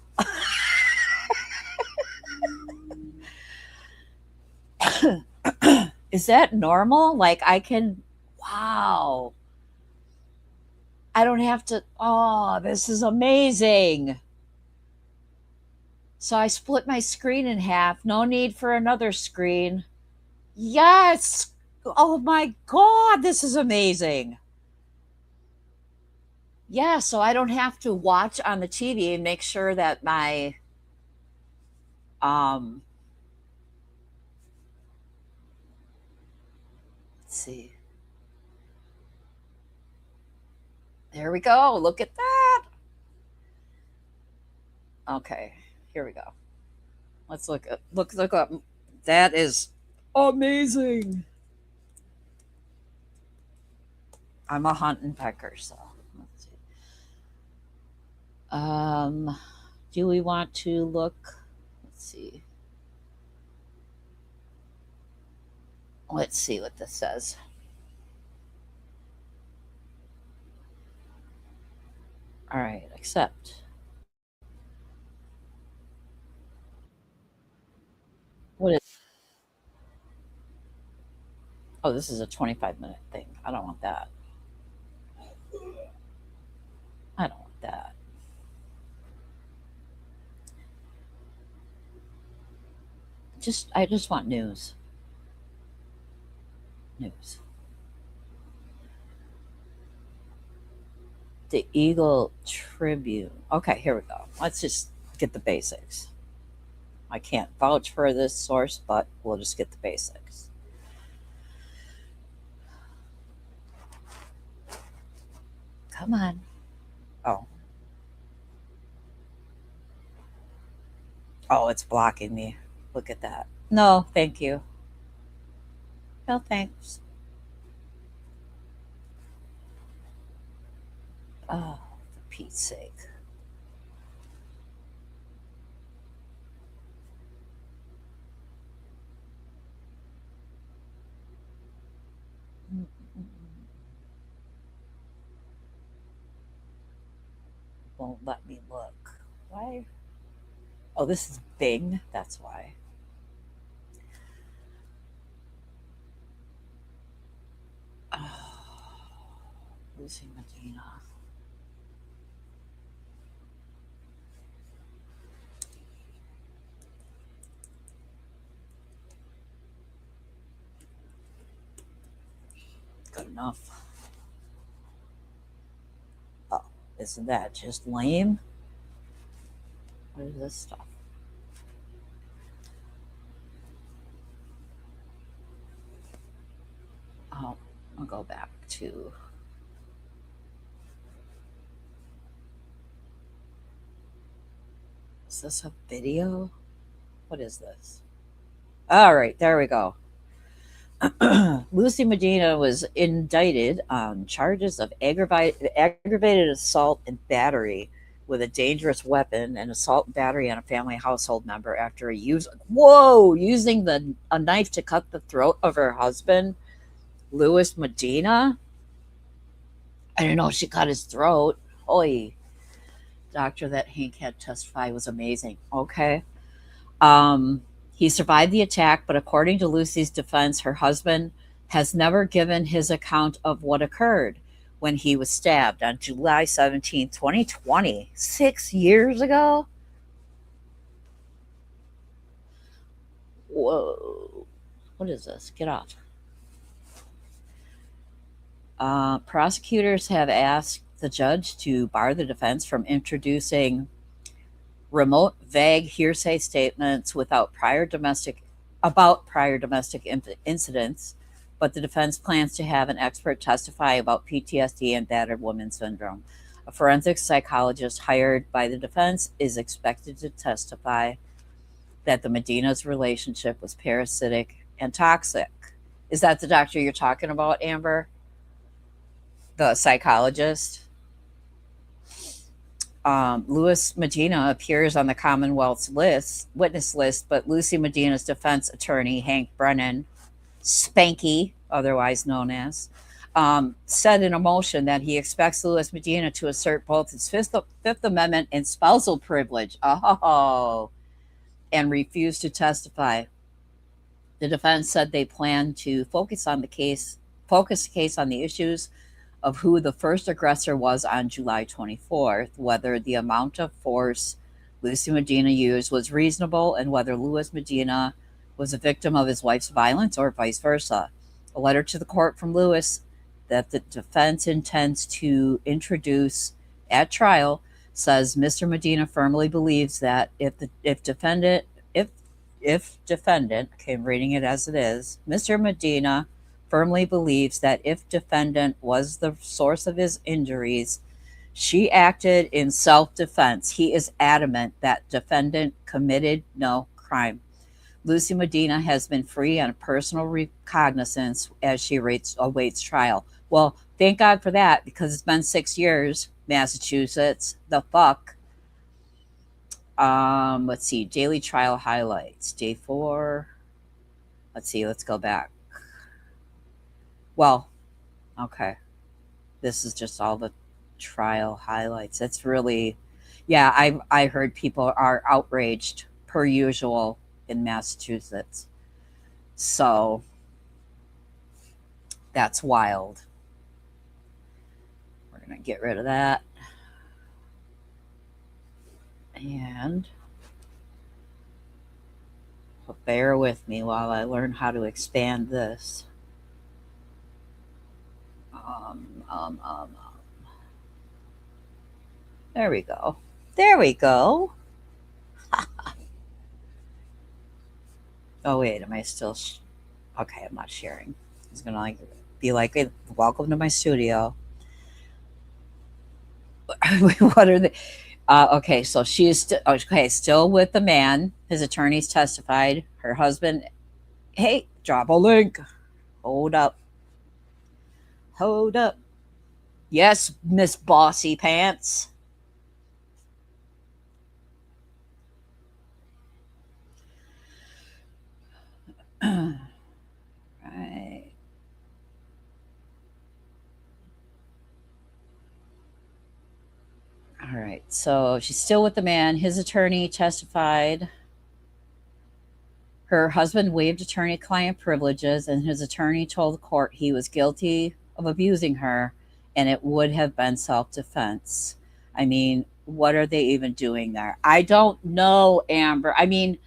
Is that normal? Like I can, wow. I don't have to, oh, this is amazing. So I split my screen in half. No need for another screen. Yes. Oh my God, this is amazing. Yeah, so I don't have to watch on the TV and make sure that my let's see. There we go. Look at that. Okay, here we go. Let's look up. That is amazing. I'm a hunt and pecker, so let's see. Do we want to look? Let's see. Let's see what this says. All right, accept. What is? Oh, this is a 25-minute thing. I don't want that. I don't want that. I just want news. News. The Eagle Tribune. Okay, here we go. Let's just get the basics. I can't vouch for this source, but we'll just get the basics. Come on. Oh. Oh, it's blocking me. Look at that. No, thank you. No, thanks. Oh, for Pete's sake. Won't let me look. Why? Oh, this is Bing. That's why. Oh, Lucy Medina. Good enough. Oh, isn't that just lame? What is this stuff? Oh, I'll go back to. Is this a video? What is this? All right, there we go. Lucy Medina was indicted on charges of aggravated assault and battery with a dangerous weapon and assault and battery on a family household member after using a knife to cut the throat of her husband, Louis Medina. I didn't know she cut his throat. Oy. Doctor that Hank had testify was amazing. Okay. He survived the attack, but according to Lucy's defense, her husband has never given his account of what occurred when he was stabbed on July 17, 2020, 6 years ago. Whoa. What is this? Get off. Prosecutors have asked the judge to bar the defense from introducing remote, vague hearsay statements about prior domestic incidents, but the defense plans to have an expert testify about PTSD and battered woman syndrome. A forensic psychologist hired by the defense is expected to testify that the Medina's relationship was parasitic and toxic. Is that the doctor you're talking about, Amber? The psychologist? Louis Medina appears on the Commonwealth's witness list, but Lucy Medina's defense attorney, Hank Brennan, Spanky, otherwise known as, said in a motion that he expects Louis Medina to assert both his Fifth Amendment and spousal privilege, and refused to testify. The defense said they plan to focus the case on the issues of who the first aggressor was on July 24th, whether the amount of force Lucy Medina used was reasonable, and whether Louis Medina was a victim of his wife's violence or vice versa. A letter to the court from Louis that the defense intends to introduce at trial says Mr. Medina firmly believes that if defendant, okay, I'm reading it as it is, Mr. Medina firmly believes that if defendant was the source of his injuries, she acted in self-defense. He is adamant that defendant committed no crime. Lucy Medina has been free on personal recognizance as she awaits trial. Well, thank God for that, because it's been 6 years, Massachusetts. The fuck? Let's see. Daily trial highlights. Day 4. Let's see. Let's go back. Well, okay. This is just all the trial highlights. It's really, yeah, I heard people are outraged per usual in Massachusetts. So that's wild. We're going to get rid of that. And bear with me while I learn how to expand this. There we go. There we go. Oh, wait, am I still? Okay, I'm not sharing. It's going to be like, welcome to my studio. What are they? Okay, so she is still with the man. His attorneys testified. Her husband, hey, drop a link. Hold up. Yes, Miss Bossy Pants. Right. All right. So she's still with the man. His attorney testified. Her husband waived attorney-client privileges, and his attorney told the court he was guilty of abusing her, and it would have been self-defense. I mean, what are they even doing there? I don't know, Amber. I mean,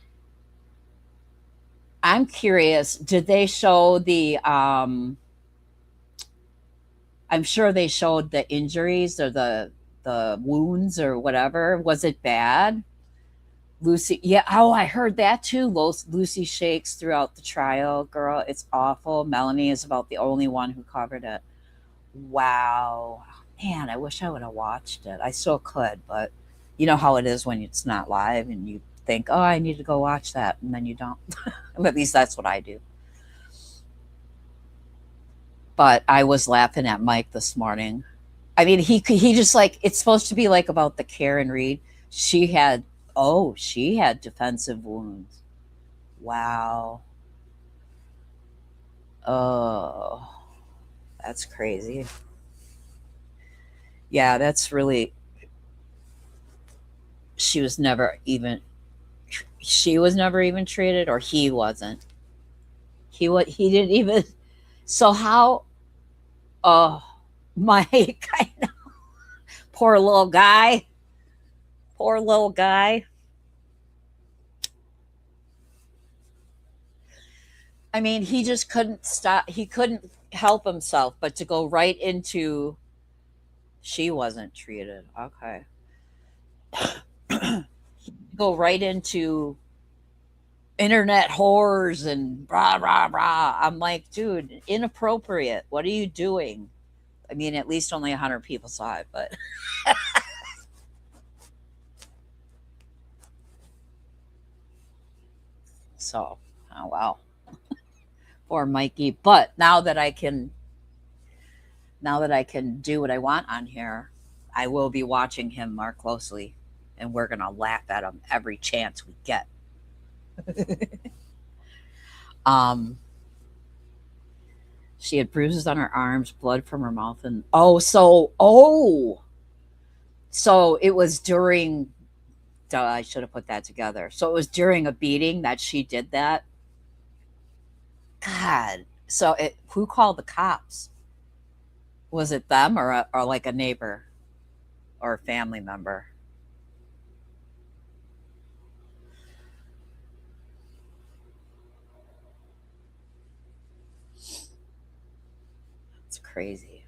I'm curious. Did they show the I'm sure they showed the injuries or the wounds or whatever. Was it bad? Lucy, yeah. Oh, I heard that too. Lucy shakes throughout the trial. Girl, it's awful. Melanie is about the only one who covered it. Wow. Man, I wish I would have watched it. I still could, but you know how it is when it's not live and you think, oh, I need to go watch that, and then you don't. At least that's what I do. But I was laughing at Mike this morning. I mean, he just like, it's supposed to be like about the Karen Reed. She had defensive wounds. Wow. Oh, that's crazy. Yeah, that's really. She was never even. She was never even treated, or he wasn't. He didn't even. So how? Oh, Mike, I know. Poor little guy. Poor little guy. I mean, he just couldn't stop. He couldn't help himself but to go right into. She wasn't treated. Okay. Go right into internet whores and rah rah rah. I'm like, dude, inappropriate. What are you doing? I mean, at least only 100 people saw it, but so, oh wow. Poor Mikey. But now that I can do what I want on here, I will be watching him more closely, and we're gonna laugh at him every chance we get. She had bruises on her arms, blood from her mouth, and so it was during. Duh, I should have put that together. So it was during a beating that she did that. God. So who called the cops? Was it them or like a neighbor or a family member? It's crazy.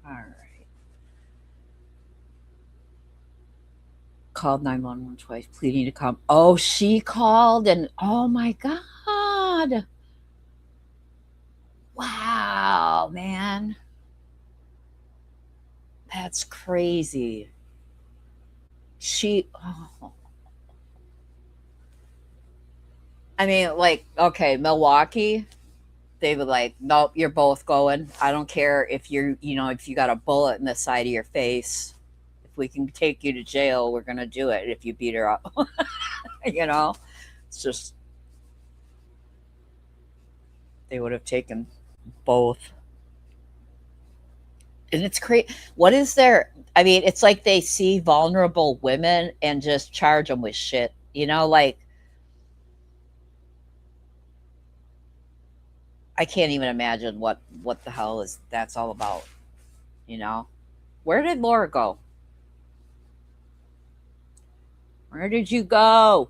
All right. Called 911 twice, pleading to come. Oh, she called, and oh my God. Wow, man. That's crazy. I mean, like, okay, Milwaukee, they were like, nope, you're both going. I don't care if if you got a bullet in the side of your face. If we can take you to jail, we're going to do it if you beat her up. It's just, they would have taken both. And it's crazy. What is there? I mean, it's like they see vulnerable women and just charge them with shit. Like, I can't even imagine what the hell that's all about. Where did Laura go? Where did you go?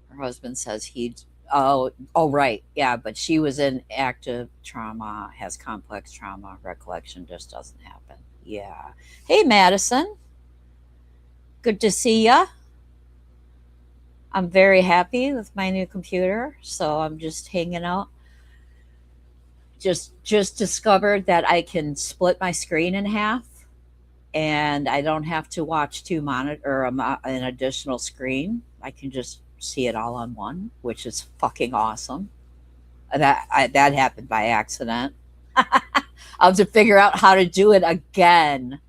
Her husband says oh, right. Yeah, but she was in active trauma, has complex trauma. Recollection just doesn't happen. Yeah. Hey, Madison. Good to see ya. I'm very happy with my new computer, so I'm just hanging out. Just discovered that I can split my screen in half, and I don't have to watch two monitor or an additional screen. I can just see it all on one, which is fucking awesome. That happened by accident. I'll have to figure out how to do it again.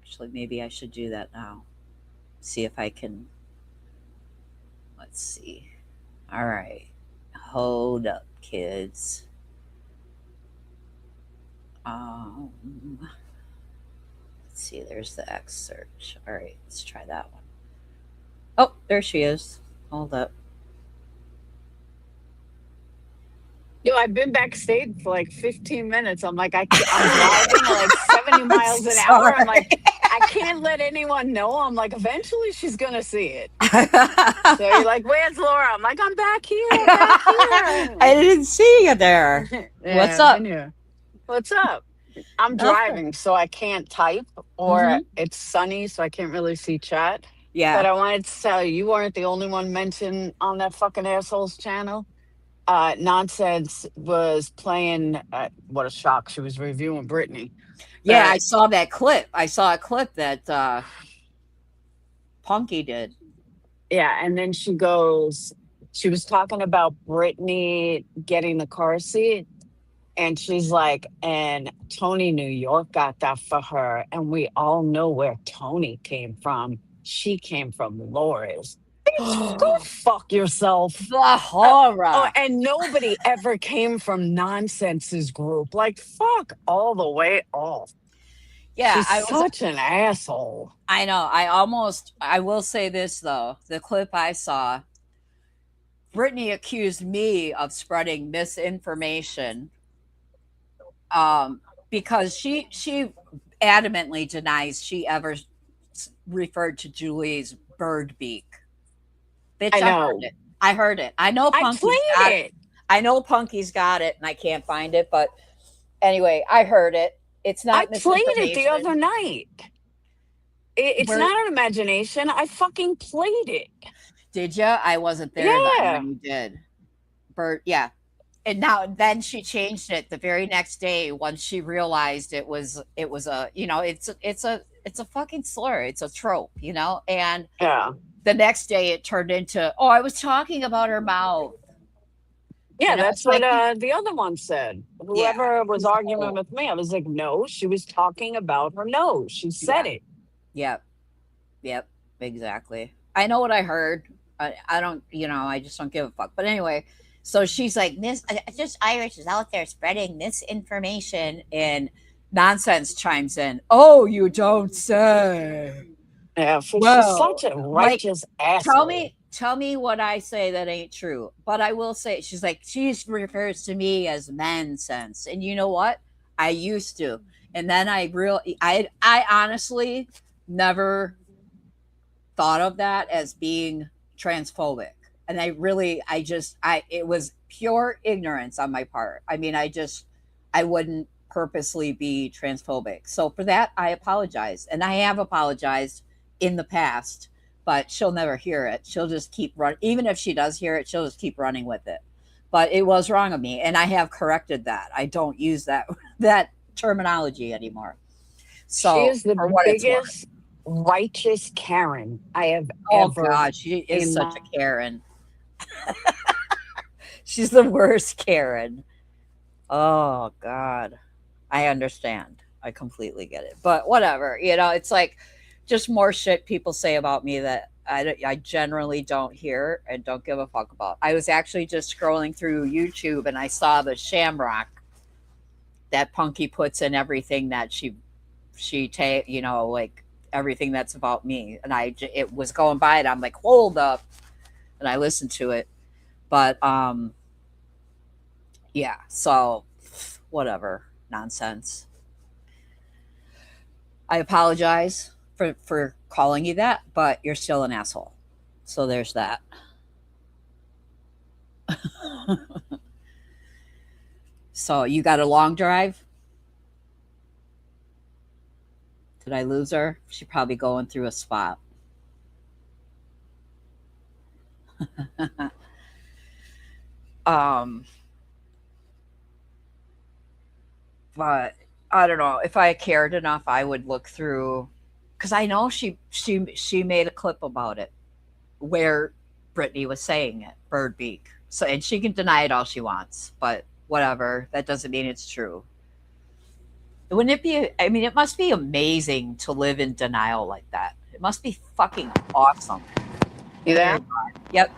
Actually, maybe I should do that now. See if I can. Let's see. All right. Hold up, kids. Let's see. There's the X search. All right. Let's try that one. Oh, there she is. Hold up. Yo, I've been backstage for like 15 minutes. I'm like, I'm driving like 70 miles an hour. I'm like, I can't let anyone know. I'm like, eventually she's going to see it. So you're like, where's Laura? I'm like, I'm back here. I didn't see you there. Yeah, What's up? What's up? I'm driving, so I can't type, or it's sunny, so I can't really see chat. Yeah. But I wanted to tell you weren't the only one mentioned on that fucking asshole's channel. Nonsense was playing. What a shock! She was reviewing Britney. Yeah, I saw that clip. I saw a clip that Punky did. Yeah, and then she goes, She was talking about Brittany getting the car seat. And she's like, and Tony New York got that for her. And we all know where Tony came from. She came from Laura's. Bitch, go fuck yourself. The horror. Oh, and nobody ever came from Nonsense's group. Like, fuck all the way off. Yeah, She's such an asshole. I know. I will say this, though. The clip I saw, Brittany accused me of spreading misinformation because she adamantly denies she ever referred to Julie's bird beak. Bitch, I know. I heard it. I know I Punky's played got it. I know Punky's got it, and I can't find it. But anyway, I heard it. It's not. I played it the other night. It's not an imagination. I fucking played it. Did you? I wasn't there when you did. Bird, yeah. And then she changed it the very next day once she realized it was a, you know, it's a fucking slur. It's a trope, you know? And the next day it turned into, oh, I was talking about her mouth. Yeah, And that's what the other one said. Whoever was arguing with me, I was like, no, she was talking about her nose. She said it. Yep, exactly. I know what I heard. I don't, you know, I just don't give a fuck. But anyway, so she's like, just Irish is out there spreading misinformation, and Nonsense chimes in. Oh, you don't say. Yeah, she's such a righteous asshole. Tell me what I say that ain't true. But I will say, she's like, she refers to me as Mensense. And you know what? I used to. And then I honestly never thought of that as being transphobic. And it was pure ignorance on my part. I mean, I wouldn't purposely be transphobic. So for that, I apologize. And I have apologized in the past, but she'll never hear it. She'll just keep running. Even if she does hear it, she'll just keep running with it. But it was wrong of me. And I have corrected that. I don't use that terminology anymore. So she is the biggest righteous Karen I have ever. Oh God, she is such a Karen. She's the worst Karen. Oh God, I understand. I completely get it. But whatever, you know, it's like just more shit people say about me that I generally don't hear and don't give a fuck about. I was actually just scrolling through YouTube and I saw the shamrock that Punky puts in everything that she you know, like everything that's about me. And it was going by and I'm like, hold up. And I listened to it. But yeah, so whatever, nonsense. I apologize for calling you that, but you're still an asshole. So there's that. So you got a long drive? Did I lose her? She's probably going through a spot. But I don't know. If I cared enough, I would look through, because I know she made a clip about it where Brittany was saying it, bird beak. So, and she can deny it all she wants, but whatever. That doesn't mean it's true. Wouldn't it be? I mean, it must be amazing to live in denial like that. It must be fucking awesome. You there? Yep.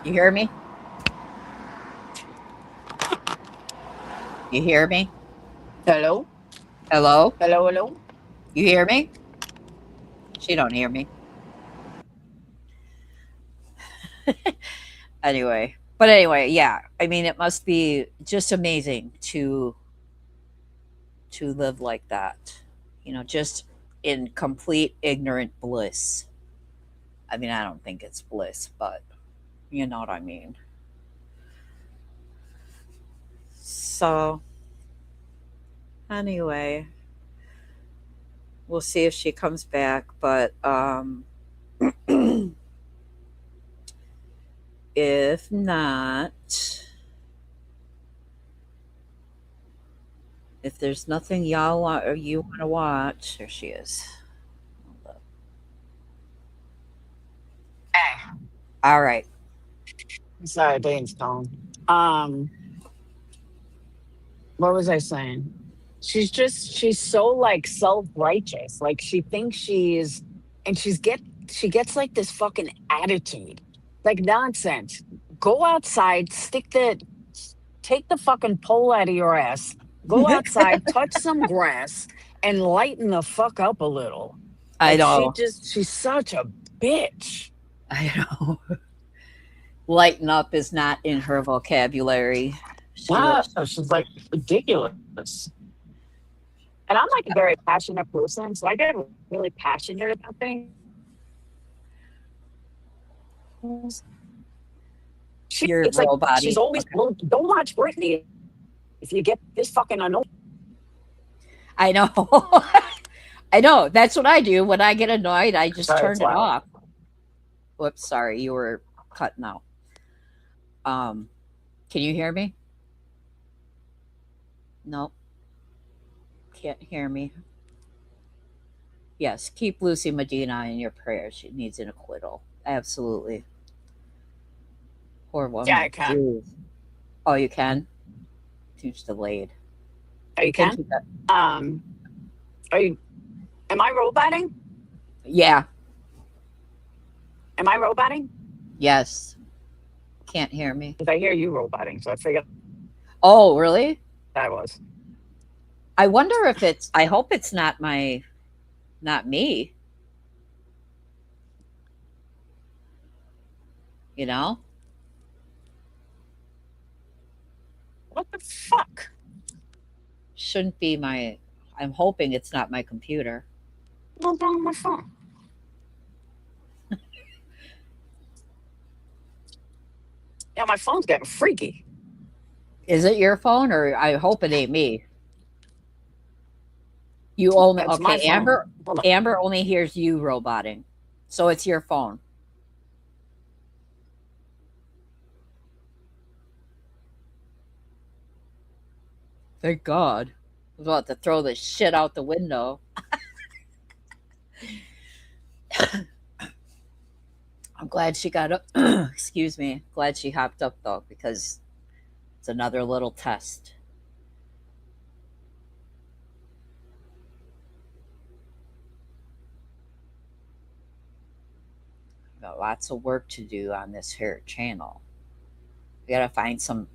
You hear me? You hear me? Hello? Hello? Hello, hello? You hear me? She don't hear me. Anyway, yeah. I mean, it must be just amazing to live like that. You know, just in complete ignorant bliss. I mean, I don't think it's bliss, but you know what I mean. So, anyway, we'll see if she comes back, but if not, if there's nothing y'all want or you want to watch, there she is. All right. Sorry, Dane's calling. Um, what was I saying? She's so like self-righteous. Like she thinks and she gets like this fucking attitude. Like nonsense. Go outside, take the fucking pole out of your ass, go outside, touch some grass, and lighten the fuck up a little. I Like know. she's such a bitch. I know. Lighten up is not in her vocabulary. Wow, she's like ridiculous. And I'm like a very passionate person, so I get really passionate about things. You're It's like robot-y. she's always, well, don't watch Britney if you get this fucking annoyed. I know. I know. That's what I do. When I get annoyed, I just Sorry, turn it's it loud. off. Whoops, sorry. You were cutting out. Can you hear me? Nope. Can't hear me. Yes, keep Lucy Medina in your prayers. She needs an acquittal. Absolutely. Poor woman. Yeah, I can. Jeez. Oh, you can? She's delayed. Oh, you Thank can? you, but- Am I roboting? Yeah. Am I roboting? Yes. Can't hear me. Because I hear you roboting, so I figured Oh, really? I was. I wonder if it's, I hope it's not me. You know? What the fuck? Shouldn't be I'm hoping it's not my computer. What's wrong with my phone? Yeah, my phone's getting freaky. Is it your phone, or I hope it ain't me? You only, That's my okay, phone. Amber, Hold on. Amber only hears you roboting. So it's your phone. Thank God. I was about to throw this shit out the window. I'm glad she got up. Excuse me. Glad she hopped up though, because it's another little test. Got lots of work to do on this here channel. We gotta find some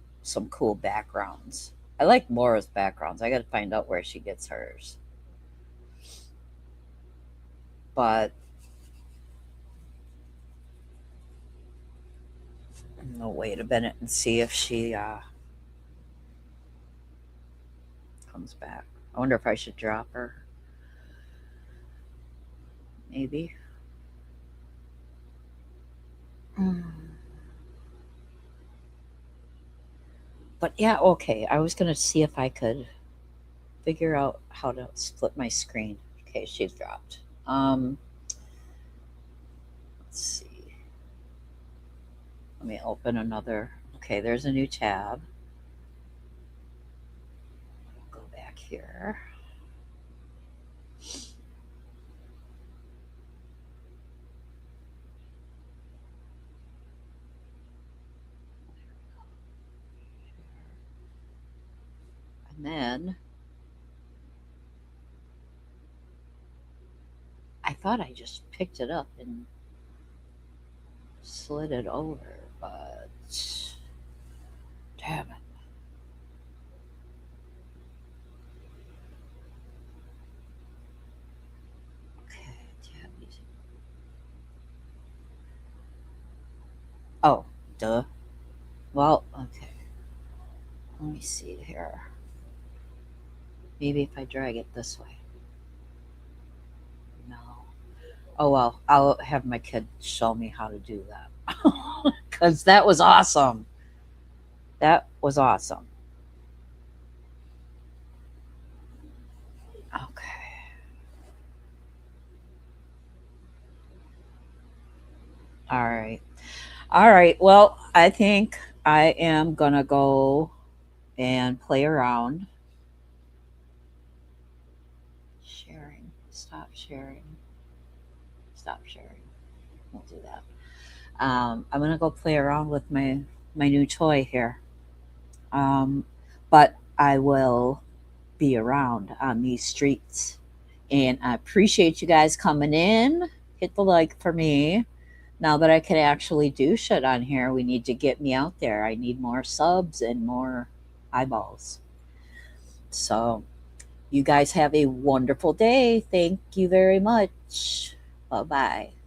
cool backgrounds. I like Laura's backgrounds. I gotta find out where she gets hers. But I'll wait a minute and see if she comes back. I wonder if I should drop her. Maybe. But yeah, okay. I was gonna see if I could figure out how to split my screen. Okay, she's dropped. Let's see. Let me open another. Okay, there's a new tab. Go back here. And then I thought I just picked it up and slid it over, but damn it. Okay, tab music. Oh, duh. Well, okay. Let me see here. Maybe if I drag it this way. No. Oh well, I'll have my kid show me how to do that. Because that was awesome. That was awesome. Okay. All right. All right. Well, I think I am going to go and play around. Sharing. Stop sharing. Stop sharing. We'll do that. I'm gonna go play around with my new toy here. But I will be around on these streets. And I appreciate you guys coming in. Hit the like for me. Now that I can actually do shit on here, we need to get me out there. I need more subs and more eyeballs. So, you guys have a wonderful day. Thank you very much. Bye bye.